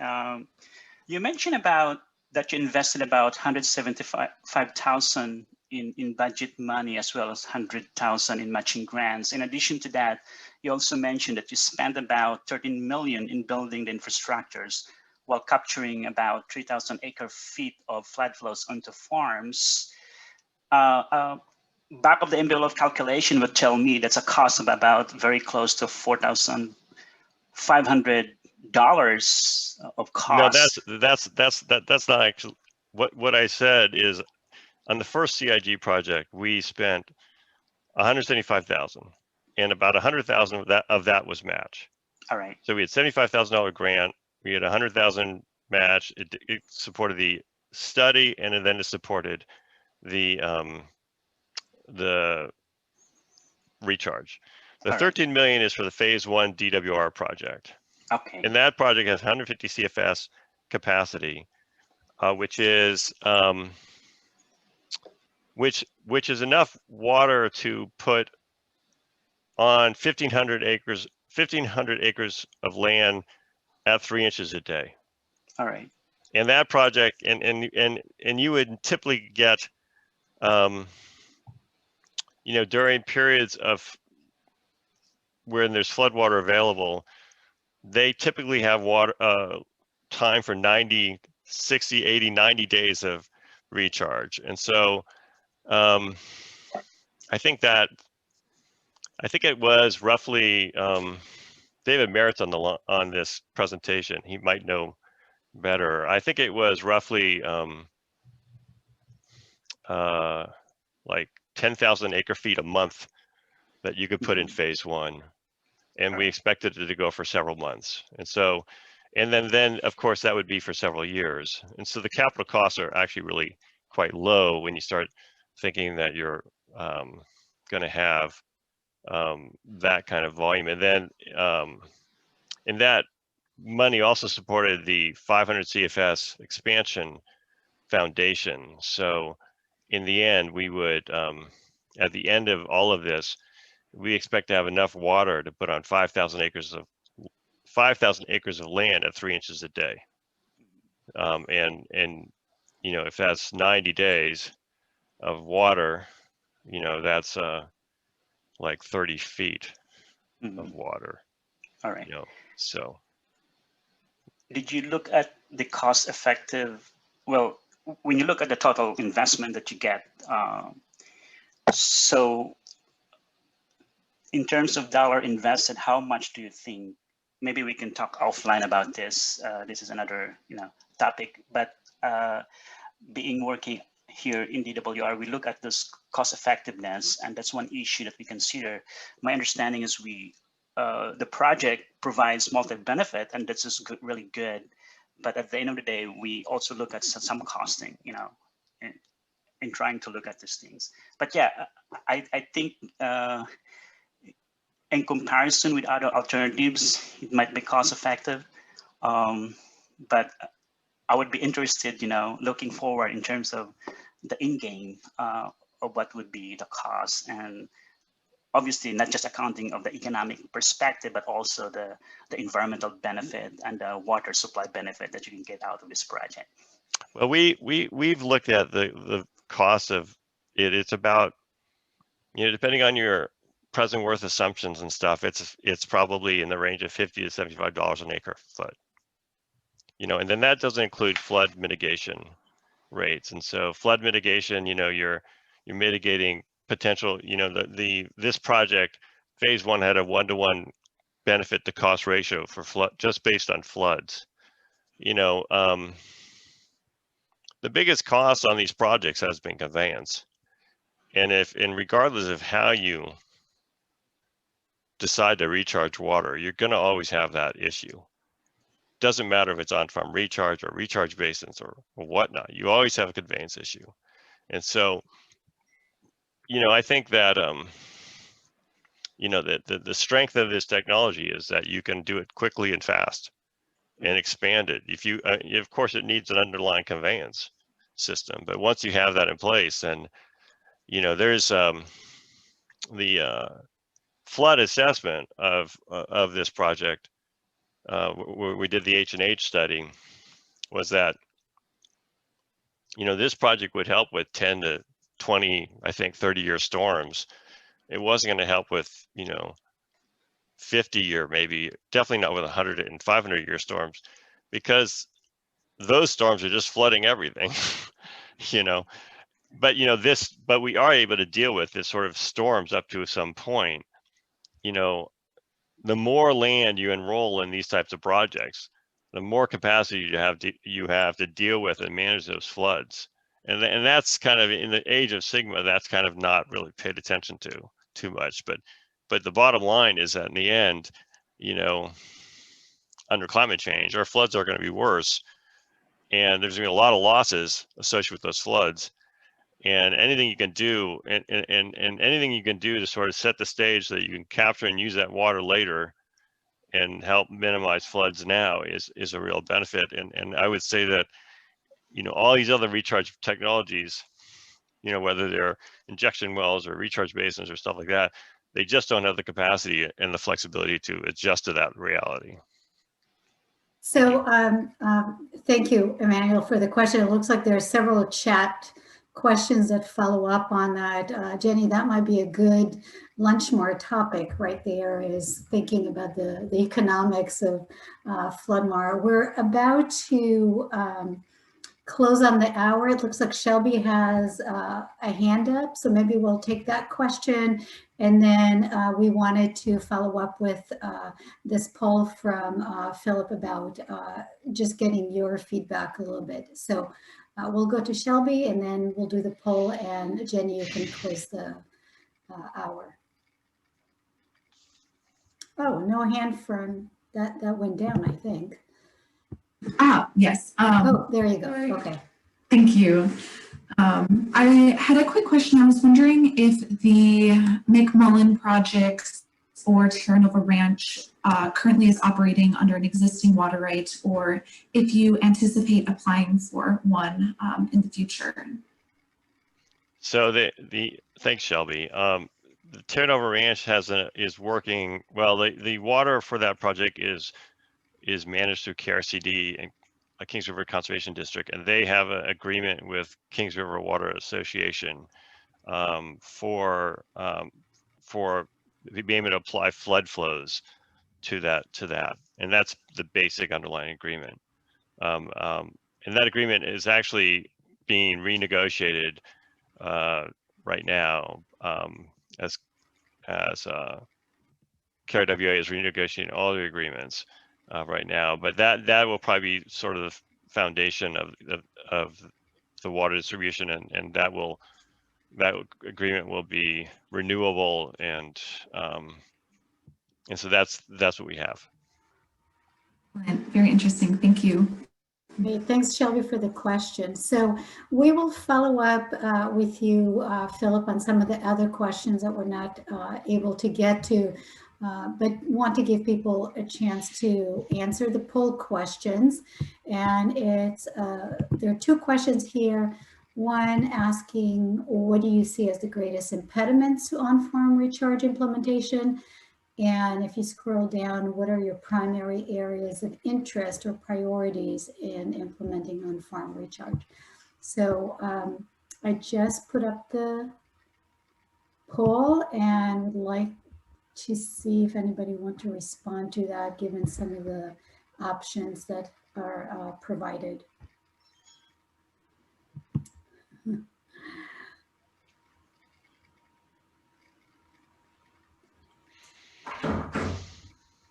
You mentioned that you invested about $175,000 in budget money, as well as $100,000 in matching grants. In addition to that, you also mentioned that you spent about $13 million in building the infrastructures while capturing about 3,000 acre-feet of flood flows onto farms. Back of the envelope calculation would tell me that's a cost of about very close to $4,500 of cost. No, that's not actually what I said. Is on the first CIG project, we spent $175,000, and about $100,000 of that was match. All right. So we had $75,000 grant. We had $100,000 match. It supported the study, and then it supported the recharge. The 13 million is for the phase 1 DWR project. Okay. And that project has 150 CFS capacity, which is enough water to put on 1,500 acres of land at 3 inches a day. All right. And that project, and you would typically get, during periods of when there's flood water available, they typically have water time for 90, 60, 80, 90 days of recharge. And so I think it was roughly, David Merritt's on this presentation. He might know better. I think it was roughly like 10,000 acre feet a month that you could put in phase 1. And we expected it to go for several months. And so, and then of course that would be for several years. And so the capital costs are actually really quite low when you start thinking that you're going to have that kind of volume. And then, and that money also supported the 500 CFS expansion foundation. So in the end, we would, at the end of all of this, we expect to have enough water to put on 5,000 acres of land at 3 inches a day. And if that's 90 days of water, that's like 30 feet of water. All right. So. Did you look at the cost effective? Well, when you look at the total investment that you get, so in terms of dollar invested, how much do you think maybe we can talk offline about this. This is another, topic, but being working here in DWR, we look at this cost effectiveness, and that's one issue that we consider. My understanding is the project provides multi-benefit, and this is good, really good. But at the end of the day, we also look at some costing, in trying to look at these things. But yeah, I think in comparison with other alternatives, it might be cost effective. But I would be interested, looking forward in terms of the in-game of what would be the cost, and obviously not just accounting of the economic perspective, but also the environmental benefit and the water supply benefit that you can get out of this project. Well, we've looked at the cost of it. It's about, depending on your present worth assumptions and stuff, it's probably in the range of $50 to $75 an acre foot. And then that doesn't include flood mitigation rates. And so flood mitigation, you're mitigating potential, this project, phase one, had a 1-to-1 benefit to cost ratio for flood, just based on floods. The biggest cost on these projects has been conveyance. And regardless of how you decide to recharge water, you're going to always have that issue. Doesn't matter if it's on-farm recharge or recharge basins or whatnot, you always have a conveyance issue. And so, I think that, the strength of this technology is that you can do it quickly and fast and expand it. If you, of course, it needs an underlying conveyance system, but once you have that in place, then, there's the flood assessment of this project. Where we did the H&H study, was that, this project would help with 10 to 20, I think 30-year storms. It wasn't going to help with, 50-year, maybe, definitely not with 100 and 500-year storms, because those storms are just flooding everything, But, but we are able to deal with this sort of storms up to some point. The more land you enroll in these types of projects, the more capacity you have to deal with and manage those floods. And that's kind of, in the age of Sigma, that's kind of not really paid attention to too much. But the bottom line is that in the end, under climate change, our floods are going to be worse, and there's going to be a lot of losses associated with those floods. And anything you can do, and anything you can do to sort of set the stage so that you can capture and use that water later and help minimize floods now is a real benefit. And I would say that, all these other recharge technologies, whether they're injection wells or recharge basins or stuff like that, they just don't have the capacity and the flexibility to adjust to that reality. So thank you, Emmanuel, for the question. It looks like there are several chat questions that follow up on that. Jenny, that might be a good LunchMAR topic right there, is thinking about the economics of FloodMAR. We're about to close on the hour. It looks like Shelby has a hand up, so maybe we'll take that question. And then we wanted to follow up with this poll from Phillip about just getting your feedback a little bit. So we'll go to Shelby, and then we'll do the poll, and Jenny, you can close the hour. Oh, no hand from, that went down, I think. Yes. Oh, there you go. Okay. Thank you. I had a quick question. I was wondering if the McMullin Project or Terra Nova Ranch currently is operating under an existing water right, or if you anticipate applying for one in the future. So thanks, Shelby. The Terra Nova Ranch is working well. The water for that project is managed through KRCD and Kings River Conservation District, and they have an agreement with Kings River Water Association for being able to apply flood flows to that, and that's the basic underlying agreement. And that agreement is actually being renegotiated right now as KRWA is renegotiating all the agreements right now, but that will probably be sort of the foundation of the water distribution, and that agreement will be renewable, and so that's what we have. Very interesting. Thank you. Great. Thanks, Shelby, for the question. So we will follow up with you, Philip, on some of the other questions that we're not able to get to, but want to give people a chance to answer the poll questions. And it's there are two questions here. One asking, what do you see as the greatest impediments to on-farm recharge implementation? And if you scroll down, what are your primary areas of interest or priorities in implementing on-farm recharge? So I just put up the poll and would like to see if anybody wants to respond to that, given some of the options that are provided.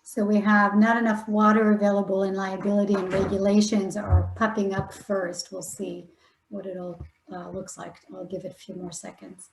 So we have not enough water available, and liability and regulations are popping up first. We'll see what it all looks like. I'll give it a few more seconds.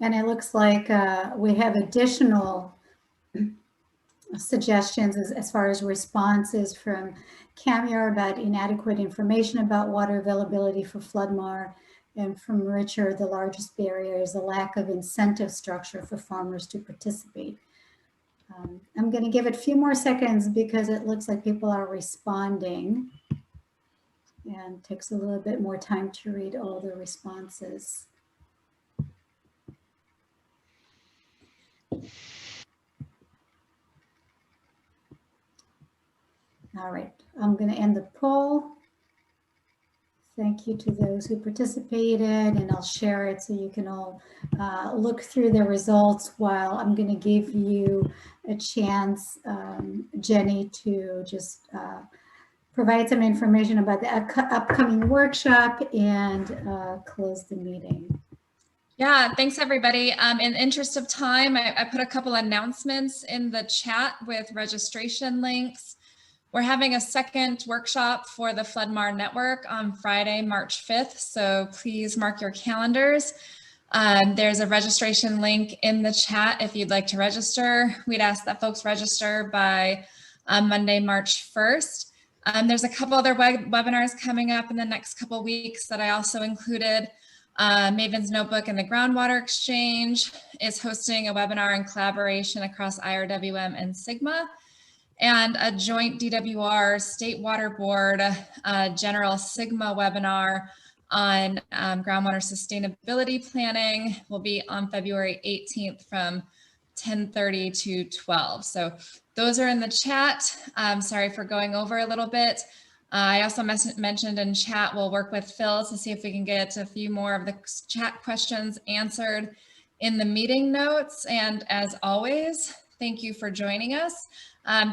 And it looks like we have additional suggestions as far as responses from Camiar about inadequate information about water availability for FloodMAR, and from Richard, the largest barrier is the lack of incentive structure for farmers to participate. I'm going to give it a few more seconds because it looks like people are responding, and it takes a little bit more time to read all the responses. All right, I'm going to end the poll. Thank you to those who participated, and I'll share it so you can all look through the results while I'm going to give you a chance, Jenny, to just provide some information about the upcoming workshop and close the meeting. Yeah, thanks everybody. In the interest of time, I put a couple announcements in the chat with registration links. We're having a second workshop for the FloodMAR network on Friday, March 5th. So please mark your calendars. There's a registration link in the chat if you'd like to register. We'd ask that folks register by Monday, March 1st. There's a couple other webinars coming up in the next couple weeks that I also included. Maven's Notebook and the Groundwater Exchange is hosting a webinar in collaboration across IRWM and Sigma, and a joint DWR State Water Board General Sigma webinar on groundwater sustainability planning will be on February 18th from 10:30 to 12. So those are in the chat. Sorry for going over a little bit. I also mentioned in chat, we'll work with Phil to see if we can get a few more of the chat questions answered in the meeting notes. And as always, thank you for joining us.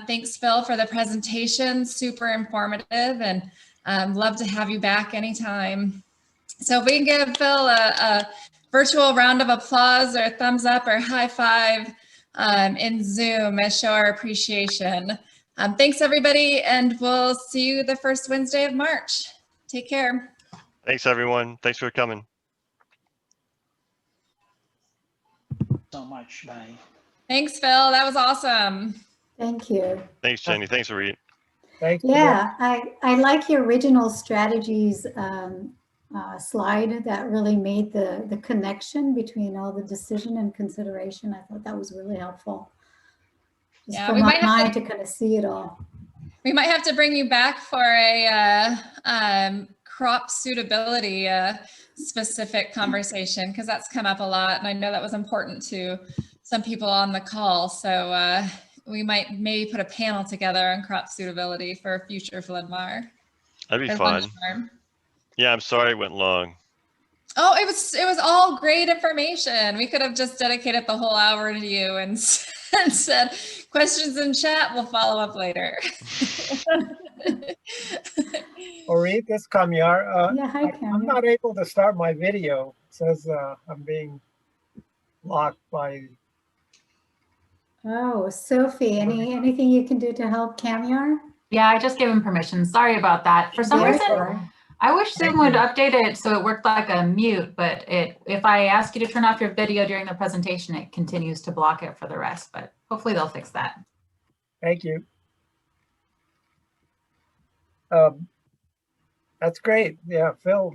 Thanks, Phil, for the presentation. Super informative, and love to have you back anytime. So if we can give Phil a virtual round of applause or thumbs up or high five in Zoom as show our appreciation. Thanks, everybody, and we'll see you the first Wednesday of March. Take care. Thanks, everyone. Thanks for coming. So much. Bye. Thanks, Phil. That was awesome. Thank you. Thanks, Jenny. Thanks for reading. Thank you. Yeah, I like your original strategies slide that really made the connection between all the decision and consideration. I thought that was really helpful. Just Yeah, for we my might have mind to kind of see it all. We might have to bring you back for a crop suitability specific conversation, because that's come up a lot, and I know that was important to some people on the call. So we might maybe put a panel together on crop suitability for future FloodMAR. That'd be fun. LunchMAR. Yeah, I'm sorry it went long. Oh, it was all great information. We could have just dedicated the whole hour to you and said questions in chat. We'll follow up later. Orit, this Kamyar. Yeah, hi, I'm Cameron. not able to start my video. It says I'm being blocked by. Oh, Sophie, anything you can do to help Kamyar? Yeah, I just gave him permission. Sorry about that. For some There reason, you are. I wish Zoom Thank would you. update it so it worked like a mute, but if I ask you to turn off your video during the presentation, it continues to block it for the rest, but hopefully they'll fix that. Thank you. That's great. Yeah, Phil,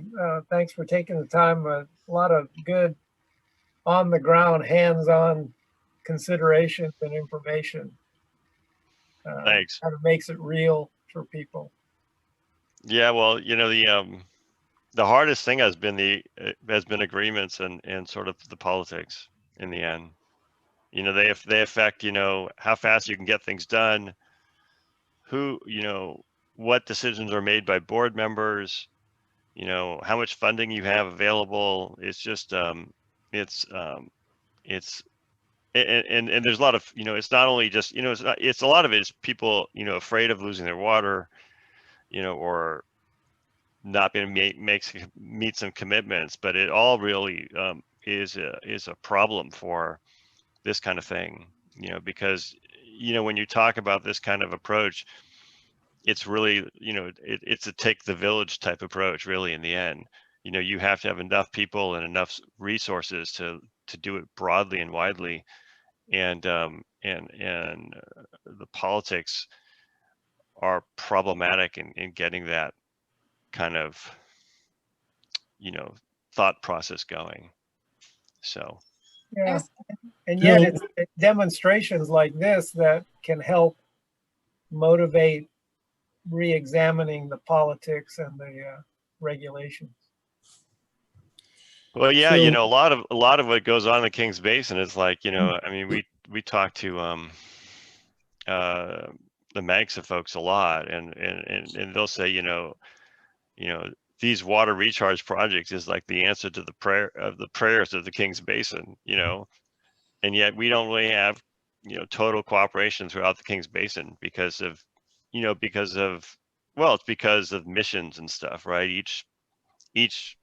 thanks for taking the time. A lot of good on the ground, hands-on considerations and information. Thanks. Kind of makes it real for people. Yeah, well, you know, the hardest thing has been agreements and sort of the politics in the end. You know, they affect, you know, how fast you can get things done, who, you know, what decisions are made by board members, you know, how much funding you have available. It's just it's and there's a lot of, you know, it's not only just, you know, it's a lot of it is people, you know, afraid of losing their water, you know, or not being meet some commitments, but it all really is a problem for this kind of thing, you know, because, you know, when you talk about this kind of approach, it's really, you know, it's a take the village type approach, really, in the end. You know, you have to have enough people and enough resources to do it broadly and widely, and the politics are problematic in getting that kind of, you know, thought process going. So Yeah, and yet it's demonstrations like this that can help motivate re-examining the politics and the regulations. well, yeah, you know, a lot of what goes on in the Kings Basin is like, you know, I mean, we talk to the MAGSA folks a lot, and they'll say, you know, these water recharge projects is like the answer to the prayers of the Kings Basin, you know, and yet we don't really have, you know, total cooperation throughout the Kings Basin because of, you know, well, it's because of missions and stuff, right? Each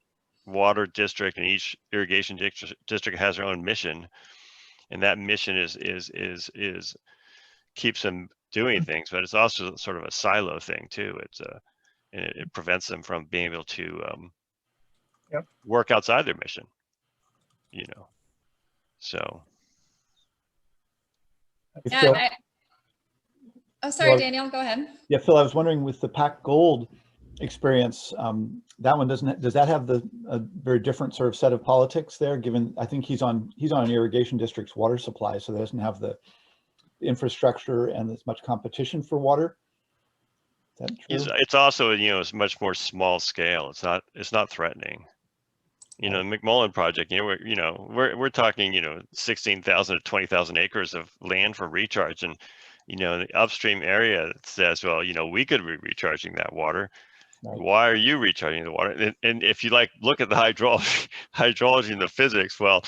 water district and each irrigation district has their own mission, and that mission is keeps them doing things, but it's also sort of a silo thing too. And it prevents them from being able to work outside their mission, you know. So Yeah. Oh, sorry, Daniel, go ahead. Yeah, Phil, I was wondering with the Pack Gold experience, that one does that have a very different sort of set of politics there? Given I think he's on an irrigation district's water supply, so it doesn't have the infrastructure and as much competition for water. Is that true? it's also, you know, it's much more small scale. It's not threatening. You know, the McMullin Project, you know, we're talking, you know, 16,000 to 20,000 acres of land for recharge, and you know, the upstream area says, well, you know, we could be recharging that water. Right. Why are you recharging the water? And if you like look at the hydrology and the physics, well,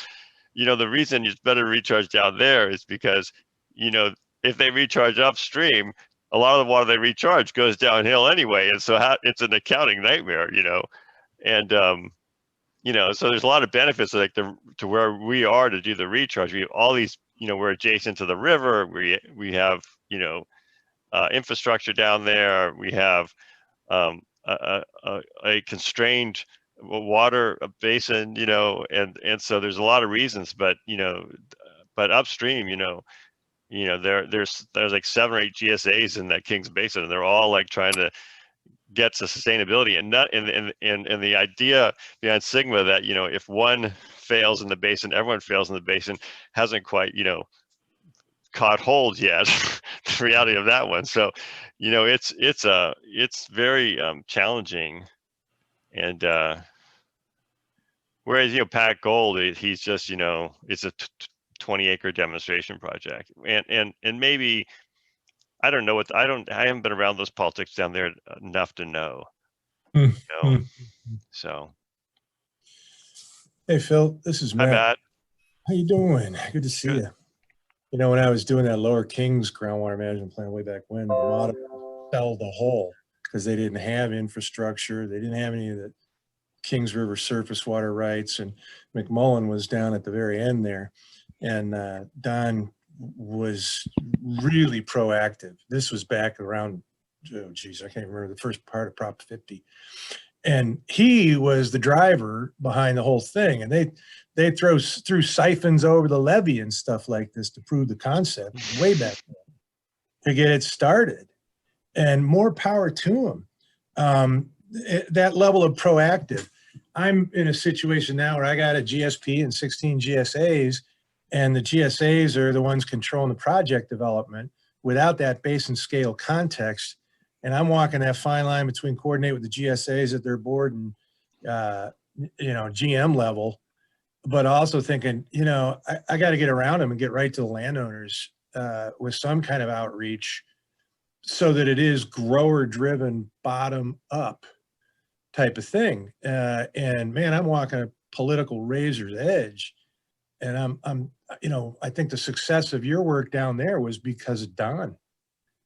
you know, the reason it's better recharge down there is because, you know, if they recharge upstream, a lot of the water they recharge goes downhill anyway, and so it's an accounting nightmare, you know, and you know, so there's a lot of benefits like to where we are to do the recharge. We have all these, you know, we're adjacent to the river. We have, you know, infrastructure down there. We have a constrained water basin, you know, and so there's a lot of reasons, but you know, but upstream, you know, there's like 7 or 8 GSAs in that Kings Basin, and they're all like trying to get to sustainability, and not and the idea behind Sigma that, you know, if one fails in the basin, everyone fails in the basin, hasn't quite, you know, caught hold yet. The reality of that one. So, you know, it's very challenging, and whereas, you know, Pack Gold, he's just, you know, it's a 20-acre demonstration project, and maybe I don't know I haven't been around those politics down there enough to know, You know? So. Hey, Phil, this is Hi, Matt. Matt. How you doing? Good to see Good. you. You know, when I was doing that Lower Kings groundwater management plan way back when, the motto was sell the whole, because they didn't have infrastructure. They didn't have any of the Kings River surface water rights. And McMullin was down at the very end there. And Don was really proactive. This was back around, oh geez, I can't remember the first part of Prop 50. And he was the driver behind the whole thing. And they threw siphons over the levee and stuff like this to prove the concept way back then, to get it started. And more power to him. That level of proactive. I'm in a situation now where I got a GSP and 16 GSAs, and the GSAs are the ones controlling the project development without that basin scale context. And I'm walking that fine line between coordinate with the GSAs at their board and, GM level, but also thinking, I got to get around them and get right to the landowners with some kind of outreach so that it is grower driven, bottom up type of thing. And man, I'm walking a political razor's edge. And I think the success of your work down there was because of Don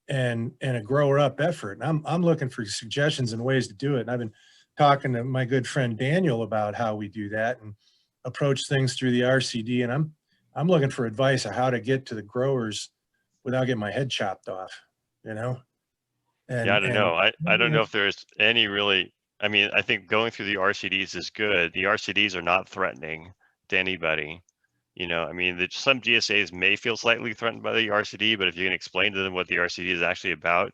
and a grower up effort. And I'm looking for suggestions and ways to do it. And I've been talking to my good friend Daniel about how we do that and approach things through the RCD. And I'm looking for advice on how to get to the growers without getting my head chopped off, And, yeah, I don't know. I don't know if there's any really, I think going through the RCDs is good. The RCDs are not threatening to anybody. Some GSAs may feel slightly threatened by the RCD, but if you can explain to them what the RCD is actually about,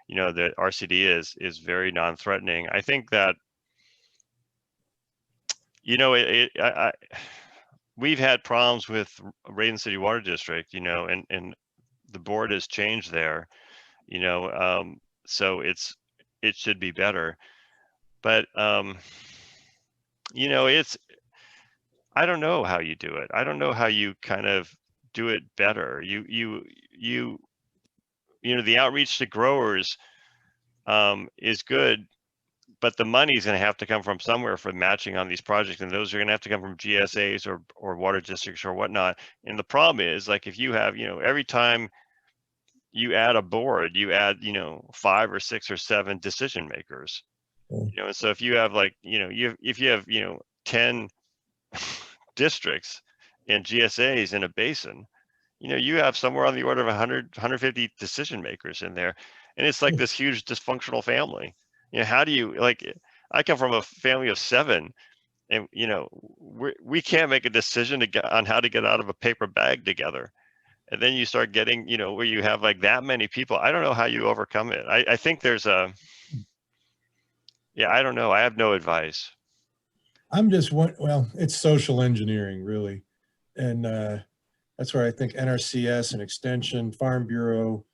the RCD is very non-threatening. I think that, we've had problems with Raven City Water District, and the board has changed there, so it should be better. But, I don't know how you do it. I don't know how you kind of do it better. The outreach to growers is good, but the money is going to have to come from somewhere for matching on these projects, and those are going to have to come from GSAs or water districts or whatnot. And the problem is, like, if you have, every time you add a board, you add, 5 or 6 or 7 decision makers. And so if you have if you have 10 districts and GSAs in a basin, you have somewhere on the order of 100, 150 decision makers in there. And it's like this huge dysfunctional family. How do you, I come from a family of 7, and, we can't make a decision on how to get out of a paper bag together. And then you start getting, where you have like that many people. I don't know how you overcome it. I think there's I don't know. I have no advice. It's social engineering, really. And that's where I think NRCS and Extension, Farm Bureau,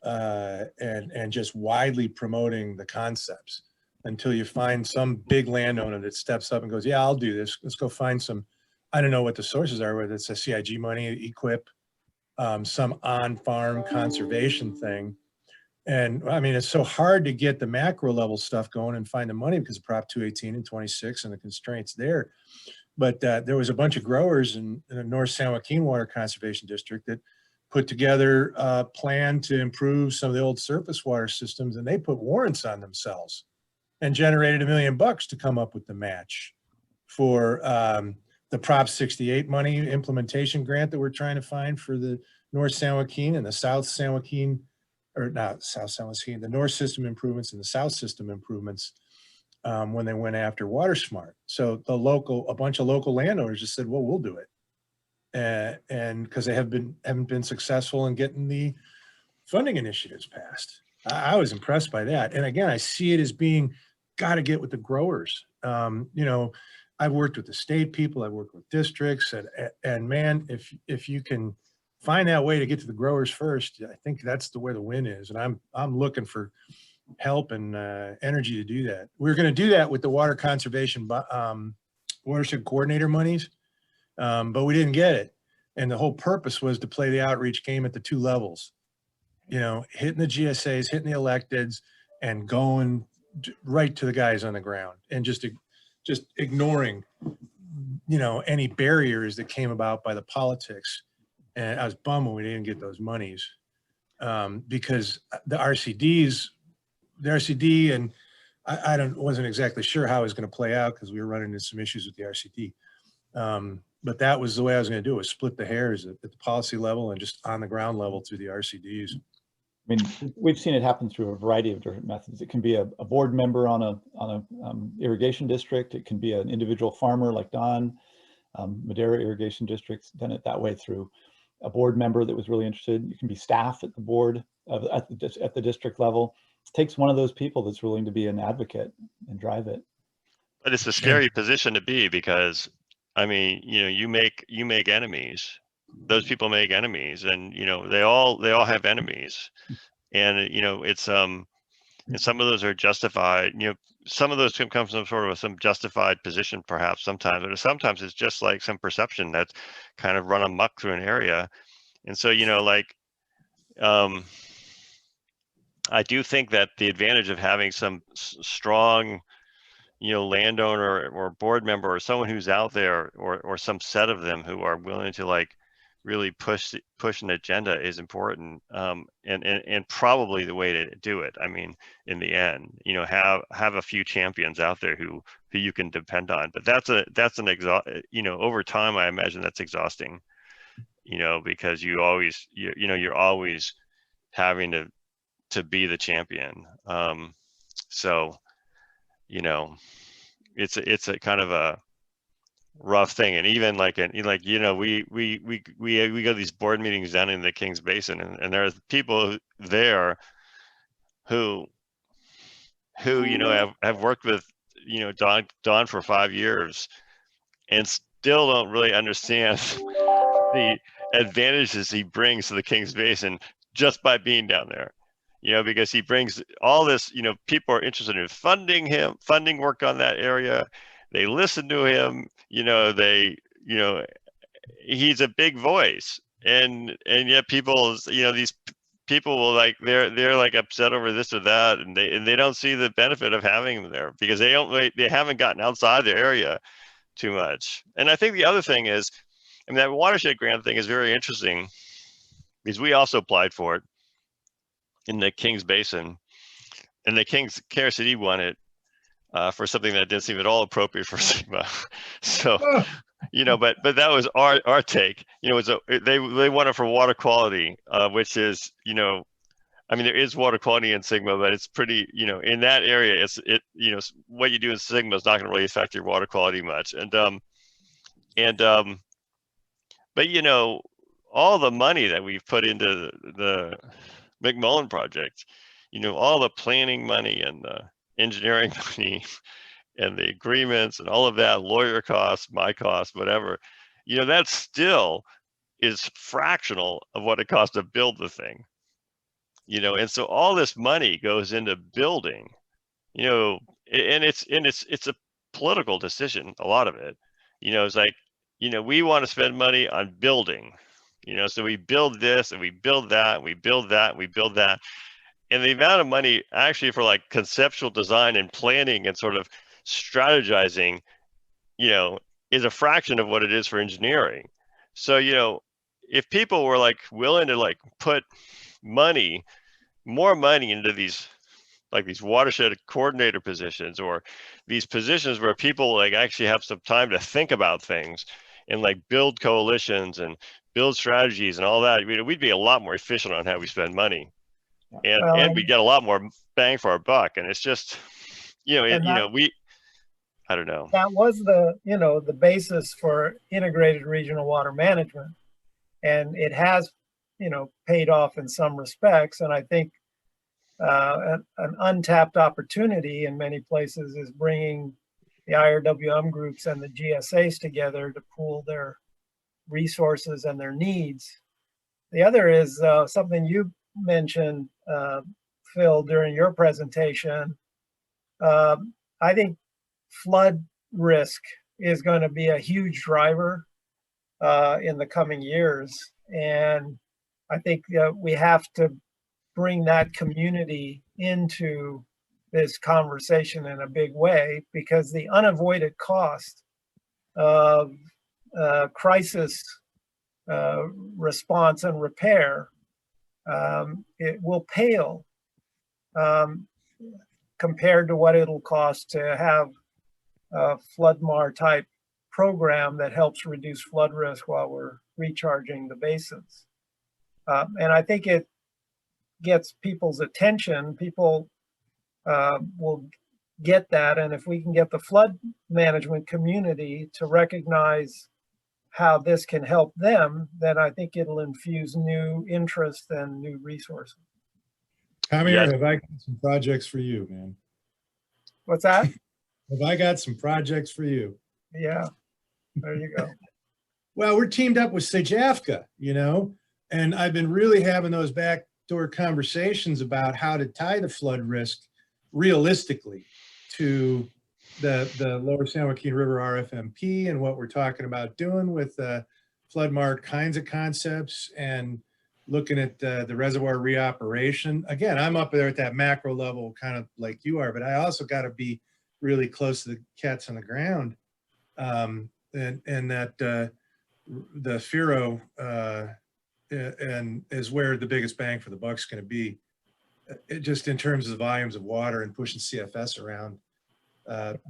and just widely promoting the concepts until you find some big landowner that steps up and goes, yeah, I'll do this. Let's go find some, I don't know what the sources are, whether it's a CIG money, equip, some on-farm conservation thing. And it's so hard to get the macro level stuff going and find the money because of Prop 218 and 26 and the constraints there. But there was a bunch of growers in the North San Joaquin Water Conservation District that put together a plan to improve some of the old surface water systems, and they put warrants on themselves and generated $1 million to come up with the match for the Prop 68 money implementation grant that we're trying to find for the North San Joaquin and the South San Joaquin, or not South San Joaquin, the North system improvements and the South system improvements when they went after WaterSmart. So a bunch of local landowners just said, well, we'll do it. And because they haven't been successful in getting the funding initiatives passed. I was impressed by that. And again, I see it as being, got to get with the growers. I've worked with the state people, I've worked with districts, and man, if you can find that way to get to the growers first, I think that's where the win is. And I'm looking for help and energy to do that. We're going to do that with the water conservation watershed coordinator monies, but we didn't get it. And the whole purpose was to play the outreach game at the 2 levels, hitting the GSAs, hitting the electeds, and going right to the guys on the ground, and just ignoring, you know, any barriers that came about by the politics. And I was bummed when we didn't get those monies, because the RCD, and I wasn't exactly sure how it was going to play out because we were running into some issues with the RCD. But that was the way I was going to do it, was split the hairs at the policy level and just on the ground level through the RCDs. I mean, we've seen it happen through a variety of different methods. It can be a board member on a irrigation district. It can be an individual farmer like Don, Madera Irrigation District's done it that way through a board member that was really interested. It can be staff at the board at the district level. It takes one of those people that's willing to be an advocate and drive it. But it's a scary position to be, because I mean, you know, you make enemies. Those people make enemies, and you know, they all have enemies, and you know, it's and some of those are justified. You know, some of those can come from sort of some justified position, perhaps sometimes, but sometimes it's just like some perception that's kind of run amok through an area. And so, you know, like I do think that the advantage of having some strong, you know, landowner or board member or someone who's out there, or some set of them who are willing to like really push an agenda is important, and probably the way to do it. I mean, in the end, you know, have a few champions out there who you can depend on. But that's you know, over time, I imagine that's exhausting, you know, because you always you're always having to be the champion. So, you know, it's a kind of a rough thing. And even like you know, we go to these board meetings down in the Kings Basin, and there's people there who you know have worked with, you know, Don for 5 years and still don't really understand the advantages he brings to the Kings Basin just by being down there. You know, because he brings all this, you know, people are interested in funding work on that area. They listen to him, you know, he's a big voice, and yet people, you know, these people will like, they're like upset over this or that, and they don't see the benefit of having him there because they haven't gotten outside their area too much. And I think the other thing is, I mean, that watershed grant thing is very interesting because we also applied for it in the Kings Basin, and the KRCD won it for something that didn't seem at all appropriate for Sigma. So, you know, but that was our take. You know, they won it for water quality, which is, you know, I mean, there is water quality in Sigma, but it's pretty, you know, in that area, you know, what you do in Sigma is not going to really affect your water quality much. But you know, all the money that we've put into the McMullin Project, you know, all the planning money and the engineering money and the agreements and all of that, lawyer costs, my costs, whatever, you know, that still is fractional of what it costs to build the thing, you know. And so all this money goes into building, you know, and it's a political decision, a lot of it, you know. It's like, you know, we want to spend money on building, you know, so we build this and we build that and we build that and we build that. And the amount of money actually for like conceptual design and planning and sort of strategizing, you know, is a fraction of what it is for engineering. So, you know, if people were like willing to like put more money into these, like these watershed coordinator positions, or these positions where people like actually have some time to think about things and like build coalitions and build strategies and all that, you know, we'd be a lot more efficient on how we spend money, and we get a lot more bang for our buck. And it's just, you know, I don't know. That was the, you know, the basis for integrated regional water management, and it has, you know, paid off in some respects. And I think an untapped opportunity in many places is bringing the IRWM groups and the GSAs together to pool their resources and their needs. The other is something you mentioned, Phil, during your presentation. I think flood risk is going to be a huge driver in the coming years. And I think we have to bring that community into this conversation in a big way, because the unavoided cost of crisis response and repair, it will pale compared to what it'll cost to have a LunchMAR type program that helps reduce flood risk while we're recharging the basins. And I think it gets people's attention. People will get that. And if we can get the flood management community to recognize how this can help them, then I think it'll infuse new interest and new resources. Come here, Yes. have I got some projects for you, man? What's that? Have I got some projects for you? Yeah, there you go. Well, we're teamed up with Sejavka, you know, and I've been really having those backdoor conversations about how to tie the flood risk realistically to the Lower San Joaquin River RFMP and what we're talking about doing with LunchMAR kinds of concepts and looking at the reservoir reoperation. Again, I'm up there at that macro level, kind of like you are, but I also got to be really close to the cats on the ground. And that the FIRO and is where the biggest bang for the buck's going to be, just in terms of the volumes of water and pushing CFS around.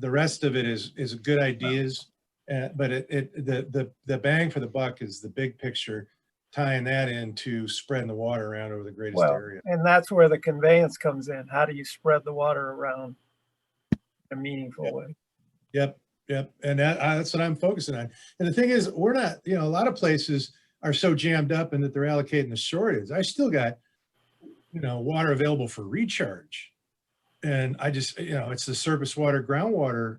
The rest of it is good ideas, but the bang for the buck is the big picture, tying that into spreading the water around over the greatest area. And that's where the conveyance comes in. How do you spread the water around in a meaningful way? Yep. And that's what I'm focusing on. And the thing is, we're not, you know, a lot of places are so jammed up in that they're allocating the shortage. I still got, you know, water available for recharge. And I just, you know, it's the surface water, groundwater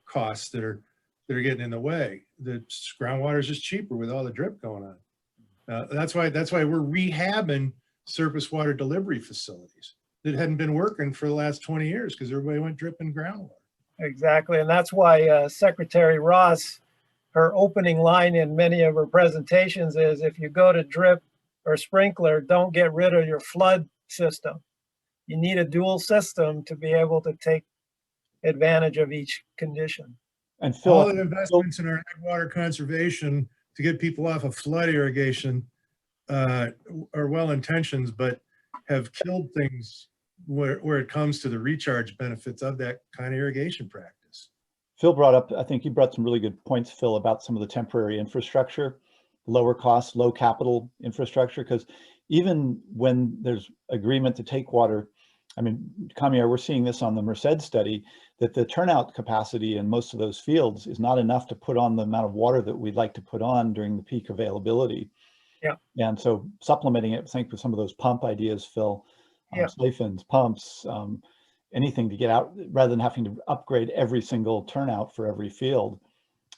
costs that are getting in the way. The groundwater is just cheaper with all the drip going on. That's why we're rehabbing surface water delivery facilities that hadn't been working for the last 20 years because everybody went dripping groundwater. Exactly. And that's why Secretary Ross, her opening line in many of her presentations is, if you go to drip or sprinkler, don't get rid of your flood system. You need a dual system to be able to take advantage of each condition. And Phil, All the investments in our water conservation to get people off of flood irrigation are well-intentioned, but have killed things where it comes to the recharge benefits of that kind of irrigation practice. Phil brought up, I think you brought some really good points, Phil, about some of the temporary infrastructure, lower cost, low capital infrastructure, because even when there's agreement to take water, I mean, Kamiar, we're seeing this on the Merced study, that the turnout capacity in most of those fields is not enough to put on the amount of water that we'd like to put on during the peak availability. Yeah. And so supplementing it, I think, with some of those pump ideas, Phil, siphons, pumps, anything to get out, rather than having to upgrade every single turnout for every field.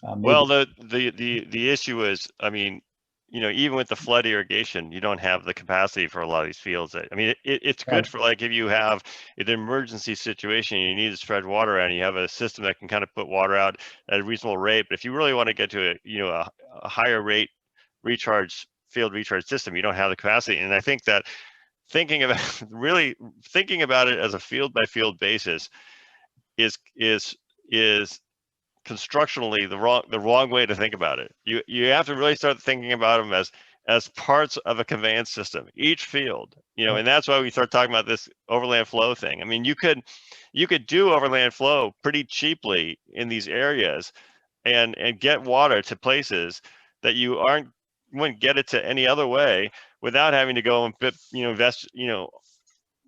Well, the issue is, I mean, you know, even with the flood irrigation, you don't have the capacity for a lot of these fields. I mean, it's good Right. for, like, if you have an emergency situation, you need to spread water out, and you have a system that can kind of put water out at a reasonable rate. But if you really want to get to a higher rate field recharge system, you don't have the capacity. And I think that thinking about it as a field by field basis is constructionally the wrong way to think about it. You have to really start thinking about them as parts of a conveyance system, each field, you know, and that's why we start talking about this overland flow thing. I mean, you could do overland flow pretty cheaply in these areas and get water to places that you wouldn't get it to any other way without having to go and invest, you know,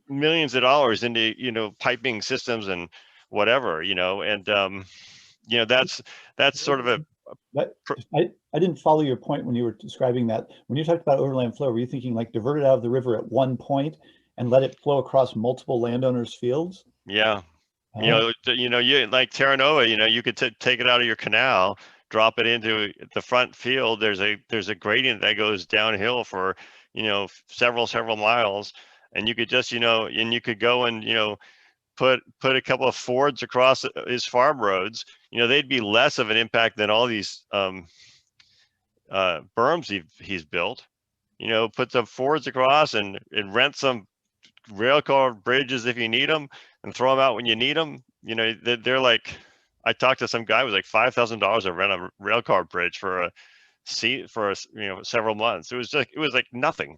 millions of dollars into, you know, piping systems and whatever, you know, and you know, that's sort of a. But I didn't follow your point when you were describing that. When you talked about overland flow, were you thinking like divert it out of the river at one point and let it flow across multiple landowners' fields? Yeah. Oh. You like Terra Nova, you know, you could take it out of your canal, drop it into the front field. There's a gradient that goes downhill for, you know, several miles, and you could just, you know, and you could go and, you know, put a couple of fords across his farm roads. You know, they'd be less of an impact than all these berms he's built. You know, put some fords across and rent some rail car bridges if you need them. and throw them out when you need them. You know, they're like, I talked to some guy who was like $5,000 to rent a rail car bridge for a seat for several months. It was like nothing.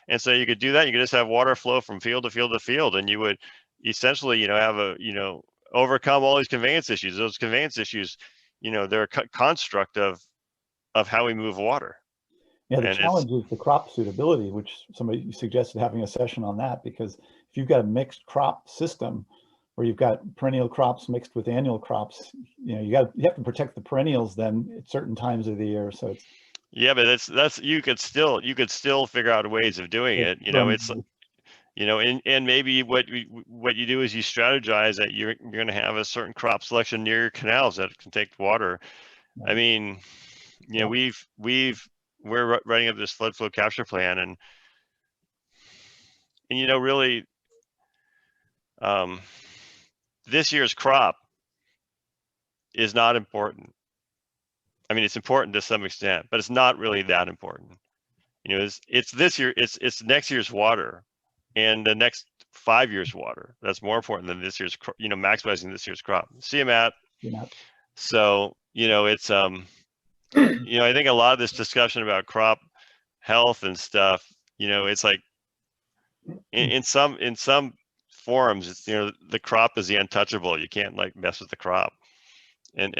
And so you could do that. You could just have water flow from field to field to field, and you would essentially, have a, overcome all these conveyance issues. Those conveyance issues, they're a construct of how we move water. Yeah, the And challenge is the crop suitability, which somebody suggested having a session on that, because if you've got a mixed crop system where you've got perennial crops mixed with annual crops, you have to protect the perennials then at certain times of the year. So it's, yeah, but that's you could still figure out ways of doing it. And maybe what you do is you strategize that you're going to have a certain crop selection near your canals that can take water. I mean, we're writing up this flood flow capture plan, and really, this year's crop is not important. I mean, it's important to some extent, but it's not really that important. It's this year, it's next year's water and the next 5 years water. That's more important than this year's, maximizing this year's crop. See, Matt? So, it's, I think a lot of this discussion about crop health and stuff, it's like in some forums, it's, the crop is the untouchable. You can't like mess with the crop. And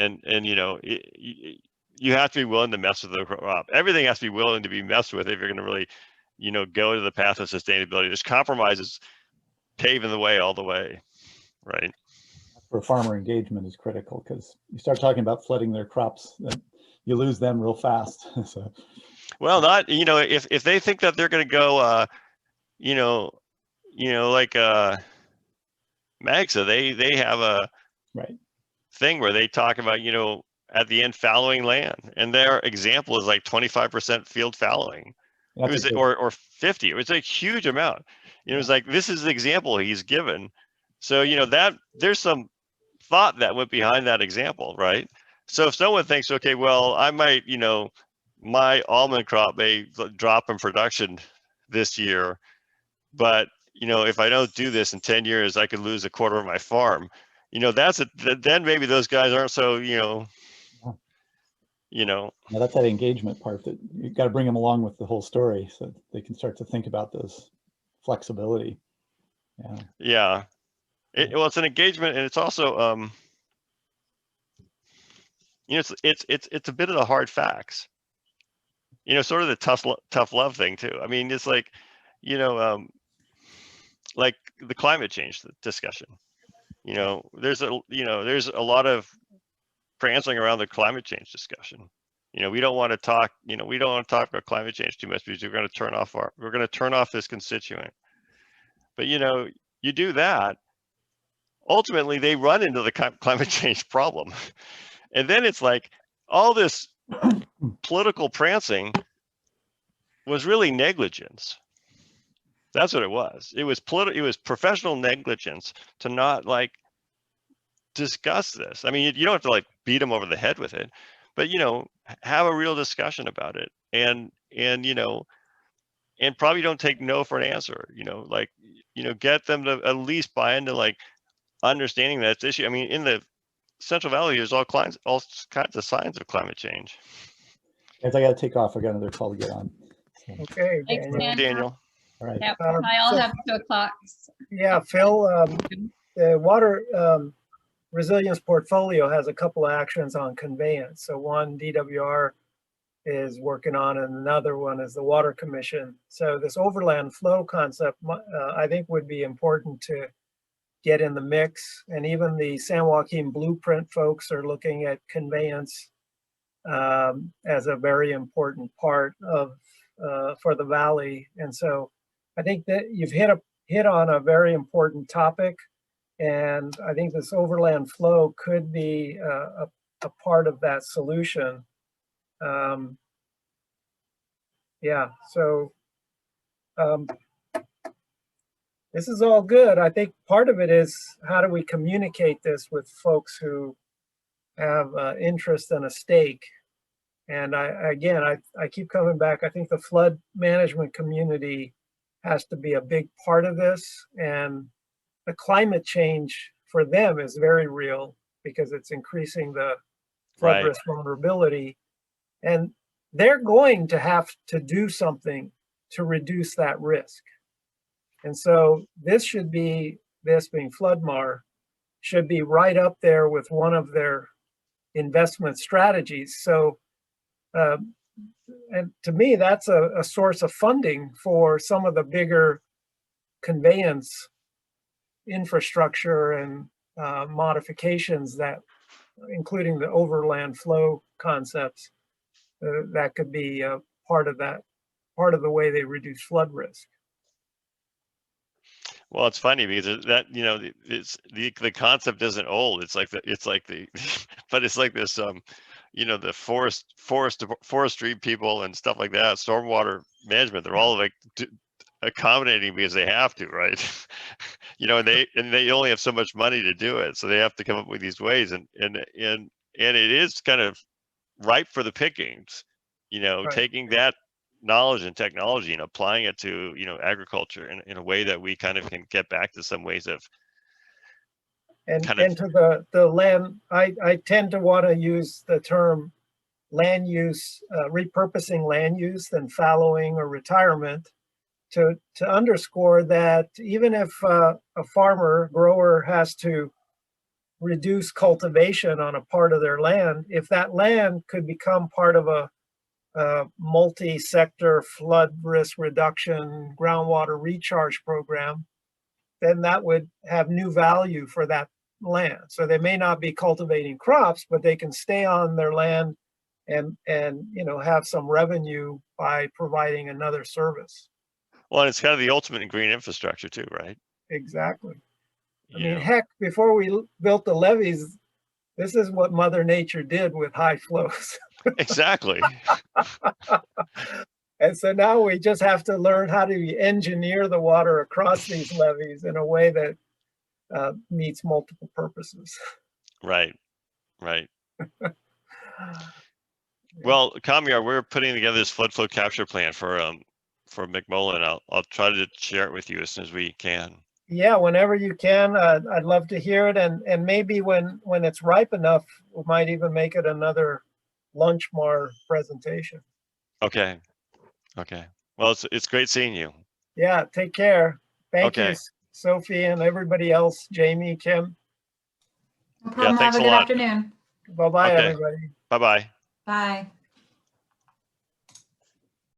you have to be willing to mess with the crop. Everything has to be willing to be messed with if you're going to really, go to the path of sustainability. There's compromises paving the way all the way, right? where farmer engagement is critical, because you start talking about flooding their crops, then you lose them real fast. So, well, not, if they think that they're going to go, like Magsa, they have a right thing where they talk about, at the end fallowing land, and their example is like 25% field fallowing. It was, or 50. It was a huge amount. It was like, this is the example he's given. So, that there's some thought that went behind that example, right? So if someone thinks, okay, well, I might, my almond crop may drop in production this year, but if I don't do this in 10 years, I could lose a quarter of my farm. Then maybe those guys aren't so, Now that's that engagement part that you've got to bring them along with the whole story so they can start to think about this flexibility. Yeah. Well, it's an engagement, and it's also, it's a bit of the hard facts, sort of the tough love thing too. I mean, it's like, like the climate change discussion, there's a lot of prancing around the climate change discussion. We don't want to talk, about climate change too much because we're going to turn off this constituent. But, you do that, ultimately they run into the climate change problem. And then it's like all this political prancing was really negligence. That's what it was. It was professional negligence to not discuss this. I mean, you don't have to beat them over the head with it, but have a real discussion about it, and probably don't take no for an answer. Get them to at least buy into understanding that it's issue. I mean, in the Central Valley, there's all kinds of signs of climate change. Guys, I got to take off. I got another call to get on. So. Okay, Thanks, Daniel. All right. Yep. I all have 2 o'clock. Yeah, Phil, the water resilience portfolio has a couple of actions on conveyance. So one DWR is working on, and another one is the Water Commission. So this overland flow concept, I think, would be important to get in the mix. And even the San Joaquin Blueprint folks are looking at conveyance as a very important part of for the valley. And so I think that you've hit on a very important topic. And I think this overland flow could be a part of that solution. Yeah, so this is all good. I think part of it is how do we communicate this with folks who have interest and a stake. And I keep coming back. I think the flood management community has to be a big part of this. And the climate change for them is very real because it's increasing the flood Right. risk vulnerability. And they're going to have to do something to reduce that risk. And so this should be, this being LunchMAR, should be right up there with one of their investment strategies. So, and to me, that's a source of funding for some of the bigger conveyance infrastructure and modifications that, including the overland flow concepts, that could be part of that, part of the way they reduce flood risk. Well, it's funny because that, you know, it's the concept isn't old. It's like the but it's like this you know, the forestry people and stuff like that, stormwater management, they're all like accommodating because they have to, right? You know, and they only have so much money to do it, so they have to come up with these ways, and it is kind of ripe for the pickings, you know, Right. taking that knowledge and technology and applying it to, you know, agriculture in a way that we kind of can get back to some ways of And kind of, and to the land, I tend to want to use the term land use, repurposing land use than fallowing or retirement, to underscore that even if a farmer, grower has to reduce cultivation on a part of their land, if that land could become part of a multi-sector flood risk reduction, groundwater recharge program, then that would have new value for that land. So they may not be cultivating crops, but they can stay on their land and you know, have some revenue by providing another service. well, it's kind of the ultimate in green infrastructure too, right? Exactly. I You mean, know, heck, before we built the levees, this is what Mother Nature did with high flows. exactly. And so now we just have to learn how to engineer the water across these levees in a way that meets multiple purposes. Right, right. Well, Kamyar, we're putting together this flood flow capture plan for McMullin. I'll try to share it with you as soon as we can. Yeah, whenever you can, I'd love to hear it, and maybe when it's ripe enough, we might even make it another LunchMAR presentation. Okay, okay. Well, it's great seeing you. Yeah, take care. Thank you, Okay. Sophie, and everybody else, Jamie, Kim. No problem. thanks Have a a good lot. afternoon. Bye-bye, Okay. everybody. Bye-bye. Bye.